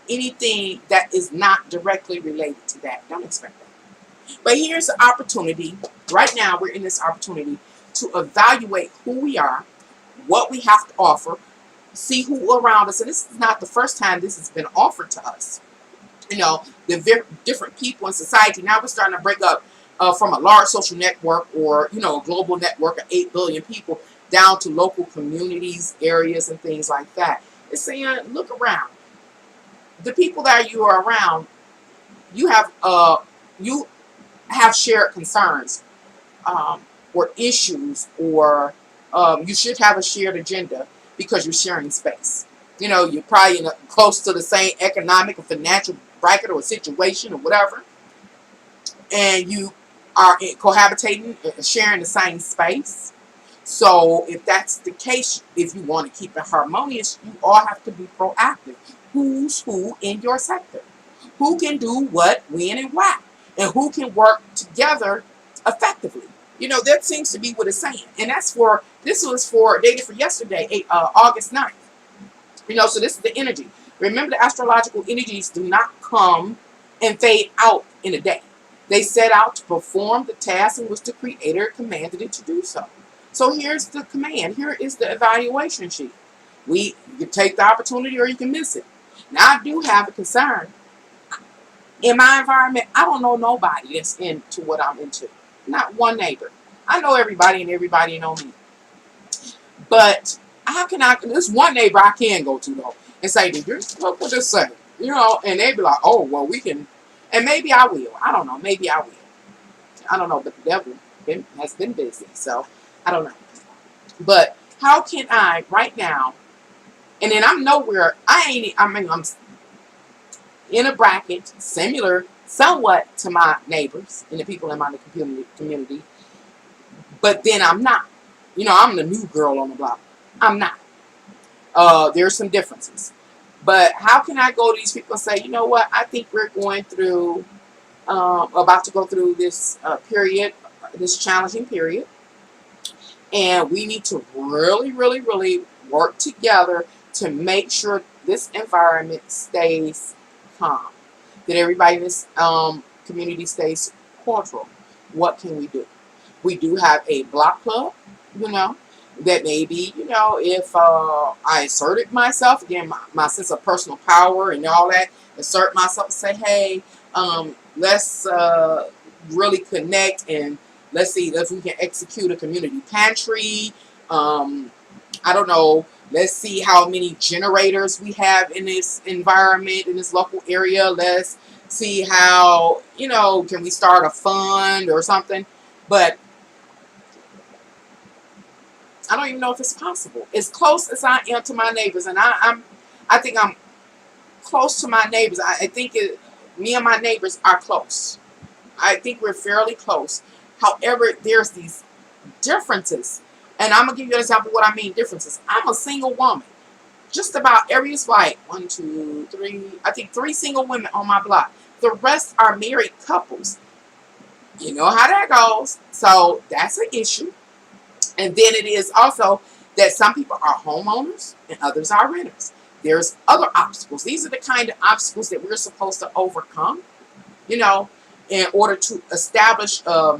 anything that is not directly related to that. Don't expect that. But here's the opportunity. Right now, we're in this opportunity to evaluate who we are, what we have to offer, see who around us. And this is not the first time this has been offered to us. The different people in society. Now we're starting to break up from a large social network or, a global network of 8 billion people down to local communities, areas, and things like that. It's saying, look around. The people that you are around, you have shared concerns or issues, or you should have a shared agenda because you're sharing space. You're probably close to the same economic or financial bracket or situation or whatever, and you are cohabitating, sharing the same space. So if that's the case, if you want to keep it harmonious, you all have to be proactive. Who's who in your sector? who can do what, when, and why, and who can work together effectively. That seems to be what it's saying. And this was dated for yesterday, August 9th. So this is the energy. Remember, the astrological energies do not come and fade out in a day. They set out to perform the task in which the Creator commanded it to do so. So here's the command. Here is the evaluation sheet. You can take the opportunity or you can miss it. Now, I do have a concern. In my environment, I don't know nobody that's into what I'm into. Not one neighbor. I know everybody and everybody know me. But how can there's one neighbor I can go to though and say, look what this say? And they be like, oh, well, we can, and maybe I will. I don't know. Maybe I will. I don't know, but the devil has been busy, so I don't know. But how can I right now, and then I'm nowhere, I'm in a bracket similar somewhat to my neighbors and the people in my community, but then I'm not. I'm the new girl on the block. I'm not. There's some differences. But how can I go to these people and say, you know what, I think we're going through, about to go through this period, this challenging period, and we need to really, really, really work together to make sure this environment stays calm, that everybody in this community stays cordial. What can we do? We do have a block club, that maybe, if I asserted myself, again, my sense of personal power and all that, assert myself and say, hey, let's really connect and let's see if we can execute a community pantry. I don't know. Let's see how many generators we have in this environment, in this local area. Let's see how, can we start a fund or something? But I don't even know if it's possible. As close as I am to my neighbors, and I think I'm close to my neighbors. I think me and my neighbors are close. I think we're fairly close. However, there's these differences. And I'm going to give you an example of what I mean differences. I'm a single woman. Just about every, it's like 1, 2, 3, I think 3 single women on my block. The rest are married couples. You know how that goes. So that's an issue. And then it is also that some people are homeowners and others are renters. There's other obstacles. These are the kind of obstacles that we're supposed to overcome, in order to establish a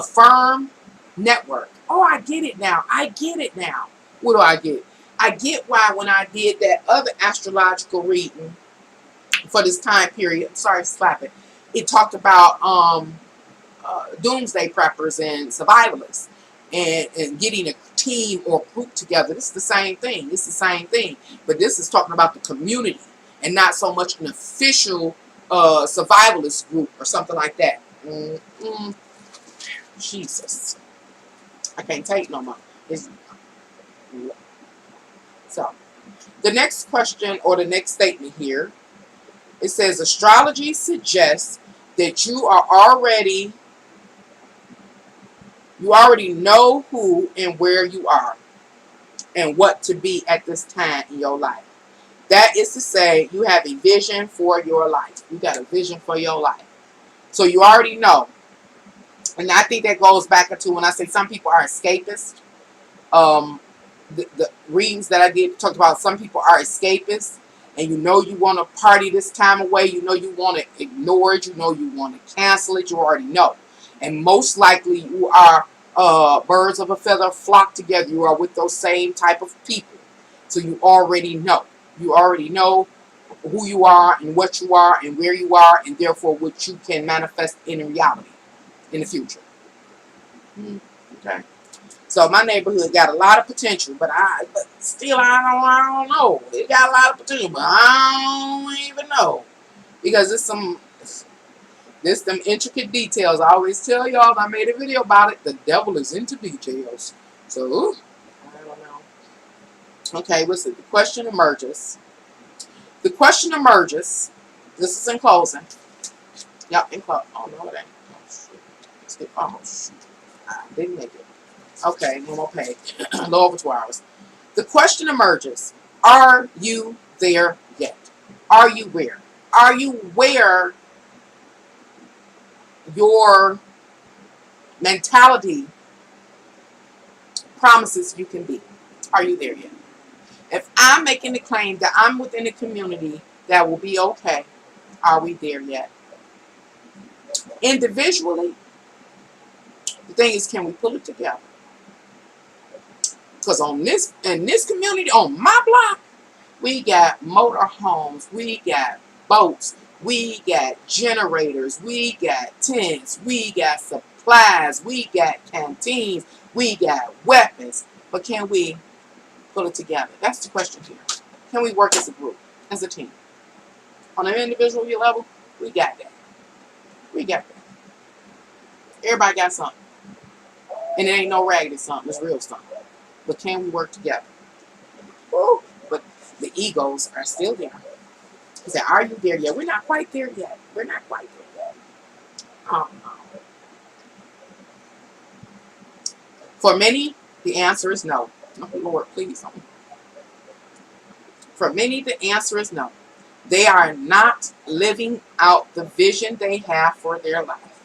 firm network. Oh, I get it now. I get it now. What do I get? I get why when I did that other astrological reading for this time period, I'm sorry to slap it, it talked about doomsday preppers and survivalists and getting a team or group together. This is the same thing. This is the same thing. But this is talking about the community and not so much an official survivalist group or something like that. Jesus. I can't take no more. So, the next question or the next statement here, it says, astrology suggests that you already know who and where you are and what to be at this time in your life. That is to say, you have a vision for your life. You got a vision for your life. So you already know. And I think that goes back into when I say some people are escapists. The readings that I did talked about some people are escapists. And you want to party this time away. You want to ignore it. You want to cancel it. You already know. And most likely you are birds of a feather flock together. You are with those same type of people. So you already know. You already know who you are and what you are and where you are. And therefore what you can manifest in reality in the future. Okay. So my neighborhood got a lot of potential. But still I don't know. It got a lot of potential. But I don't even know. Because it's them intricate details. I always tell y'all, I made a video about it. The devil is into details. So, I don't know. Okay, what's it? The question emerges. The question emerges. This is in closing. Yep, in closing. Oh, no, it ain't. Oh, shoot. Oh, shoot. I didn't make it. Okay, one more page. A little over 2 hours. The question emerges. Are you there yet? Are you where? Are you where your mentality promises you can be? Are you there yet? If I'm making the claim that I'm within a community that will be okay, are we there yet? Individually, the thing is, can we pull it together? Because in this community, on my block, we got motor homes, we got boats, we got generators, we got tents, we got supplies, we got canteens, we got weapons. But can we pull it together? That's the question here. Can we work as a group, as a team? On an individual level, we got that. We got that. Everybody got something. And it ain't no raggedy something, it's real something. But can we work together? Woo. But the egos are still there. He said, are you there yet? We're not quite there yet. We're not quite there yet. No. For many, the answer is no. Oh, Lord, please. For many, the answer is no. They are not living out the vision they have for their life.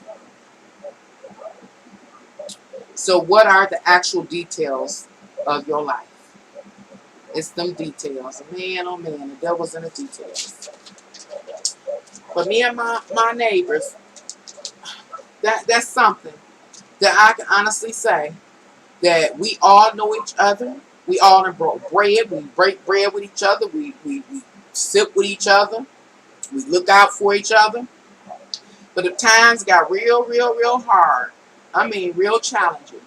So what are the actual details of your life? It's them details. Man, oh man, the devil's in the details. But me and my neighbors, that's something that I can honestly say, that we all know each other. We all have broke bread. We break bread with each other. We sit with each other. We look out for each other. But if times got real hard, I mean real challenging,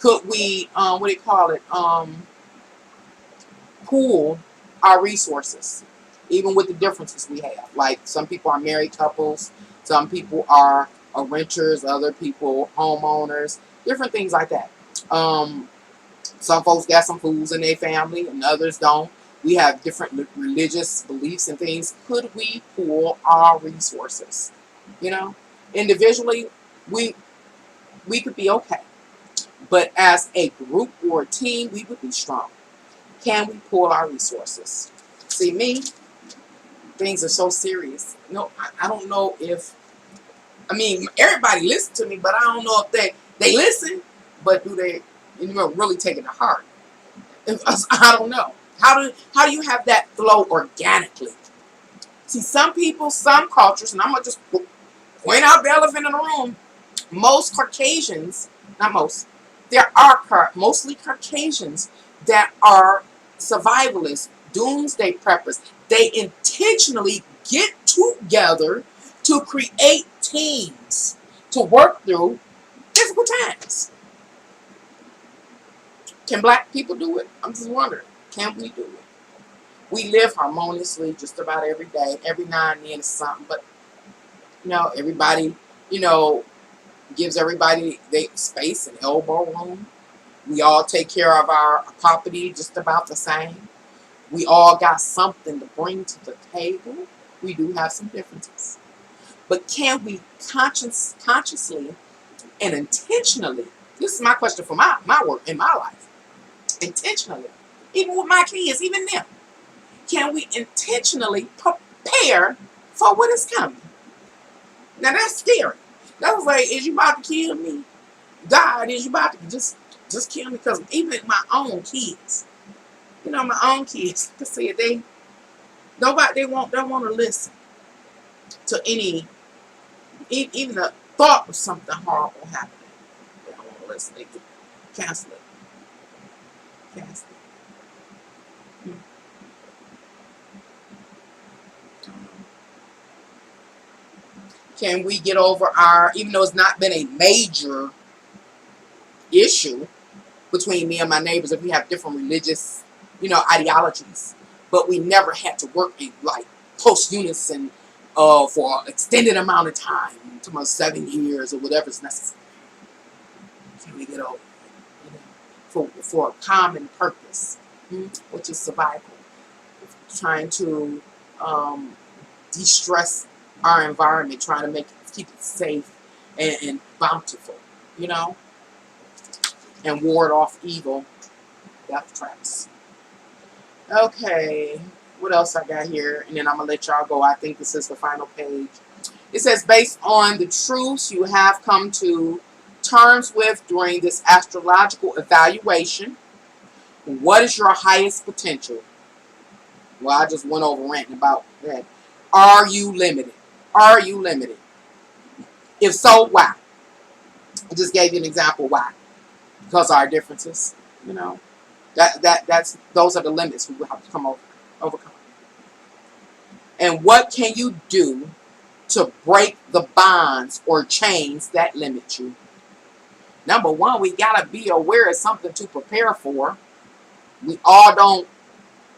could we, what do you call it, pool our resources, even with the differences we have? Like some people are married couples, some people are renters, other people homeowners, different things like that. Some folks got some fools in their family and others don't. We have different religious beliefs and things. Could we pool our resources? You know, individually, we could be okay. But as a group or a team, we would be strong. Can we pool our resources? See, me, things are so serious. No, I don't know if, I mean, everybody listens to me, but I don't know if they listen, but do they really take it to heart? I don't know. How do you have that flow organically? See, some people, some cultures, and I'm going to just point out the elephant in the room. Most Caucasians, not most, there are mostly Caucasians that are survivalists, doomsday preppers. They intentionally get together to create teams to work through difficult times. Can black people do it? I'm just wondering, can we do it? We live harmoniously just about every day. Every now and then it's something, but everybody, gives everybody their space and elbow room. We all take care of our property just about the same. We all got something to bring to the table. We do have some differences. But can we consciously and intentionally, this is my question for my work in my life, intentionally, even with my kids, even them, can we intentionally prepare for what is coming? Now that's scary. That was like, is you about to kill me? God, is you about to just kill me? Because even my own kids, my own kids, like I said, they don't want to listen to any, even the thought of something horrible happening. They don't want to listen. They cancel it. Cancel it. Can we get over even though it's not been a major issue between me and my neighbors, if we have different religious, ideologies, but we never had to work in like close unison for an extended amount of time, to about 7 years or whatever is necessary. Can we get over for a common purpose, which is survival, trying to de-stress our environment, trying to keep it safe and bountiful, and ward off evil, death traps. Okay, What else I got here? And then I'm going to let y'all go. I think this is the final page. It says, based on the truths you have come to terms with during this astrological evaluation, what is your highest potential? Well, I just went over ranting about that. Are you limited? Are you limited? If so, why? I just gave you an example why. Because of our differences, you know. Those are the limits we will have to overcome. And what can you do to break the bonds or chains that limit you? Number one, we gotta be aware of something to prepare for. We all don't,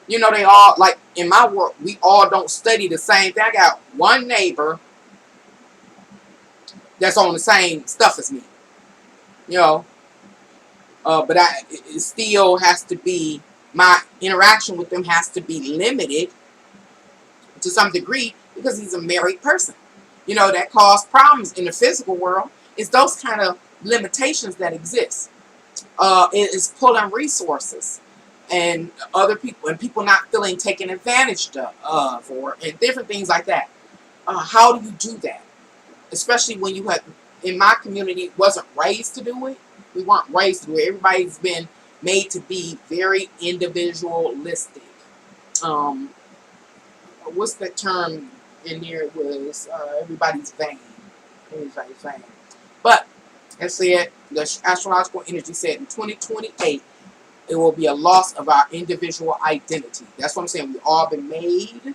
you know, they all, like in my world, we all don't study the same thing. I got one neighbor that's on the same stuff as me, you know. But it still has to be, my interaction with them has to be limited to some degree because he's a married person. You know, that cause problems in the physical world. It's those kind of limitations that exist. It is pulling resources and other people, and people not feeling taken advantage of, or and different things like that. How do you do that? Especially when you have, in my community, wasn't raised to do it. We weren't raised to do it. Everybody's been made to be very individualistic. What's that term in here? It was everybody's vain. Everybody's vain. But as said, the astrological energy said in 2028, it will be a loss of our individual identity. That's what I'm saying. We've all been made,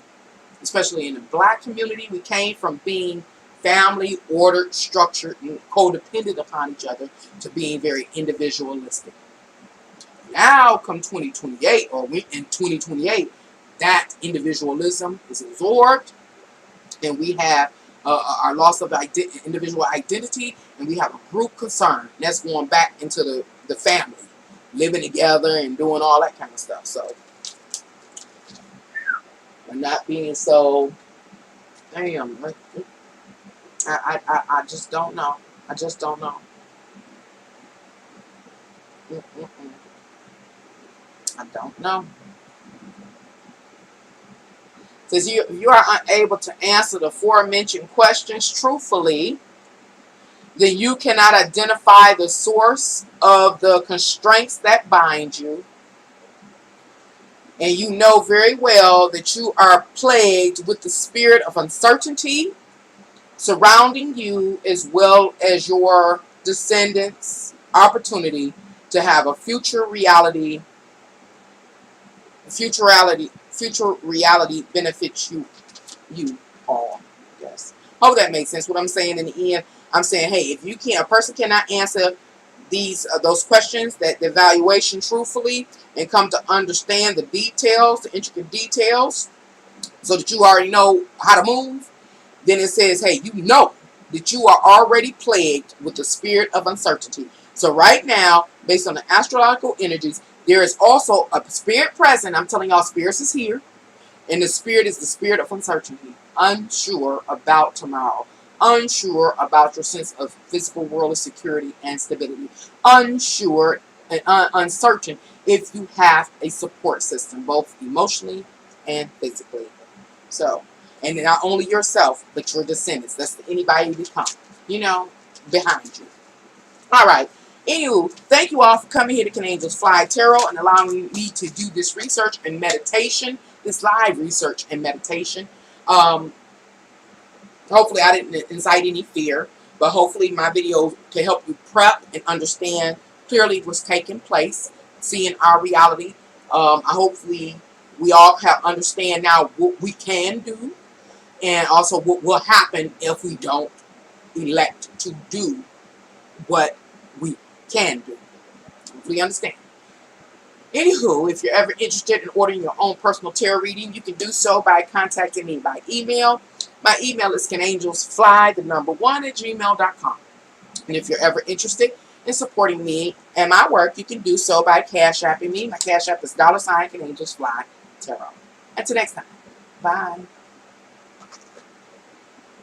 especially in the black community. We came from being family, ordered, structured, and codependent upon each other to being very individualistic. Now, come 2028, or in 2028, that individualism is absorbed, and we have our loss of individual identity, and we have a group concern. That's going back into the family, living together and doing all that kind of stuff. So, and not being so, damn, I just don't know. I just don't know. I don't know. Says you are unable to answer the aforementioned questions truthfully, then you cannot identify the source of the constraints that bind you. And you know very well that you are plagued with the spirit of uncertainty surrounding you, as well as your descendants' opportunity to have a future reality benefits you all. Yes. Hope that makes sense. What I'm saying in the end, I'm saying, hey, if you can't, a person cannot answer those questions, that the evaluation truthfully, and come to understand the details, the intricate details, so that you already know how to move, then it says, hey, you know that you are already plagued with the spirit of uncertainty. So right now, based on the astrological energies, there is also a spirit present. I'm telling y'all, spirits is here. And the spirit is the spirit of uncertainty. Unsure about tomorrow. Unsure about your sense of physical world of security and stability. Unsure and uncertain if you have a support system, both emotionally and physically. So, and not only yourself, but your descendants. That's anybody you become, you know, behind you. All right. Anywho, thank you all for coming here to Can Angels Fly Tarot and allowing me to do this research and meditation, this live research and meditation. Hopefully I didn't incite any fear, but hopefully my video can help you prep and understand clearly what's taking place, seeing our reality. Hopefully we all understand now what we can do, and also what will happen if we don't elect to do what we can do. Hopefully you understand. Anywho, if you're ever interested in ordering your own personal tarot reading, you can do so by contacting me by email. My email is canangelsfly1@gmail.com. And if you're ever interested in supporting me and my work, you can do so by Cash Apping me. My Cash App is $Can Angels Fly Tarot. Until next time, bye.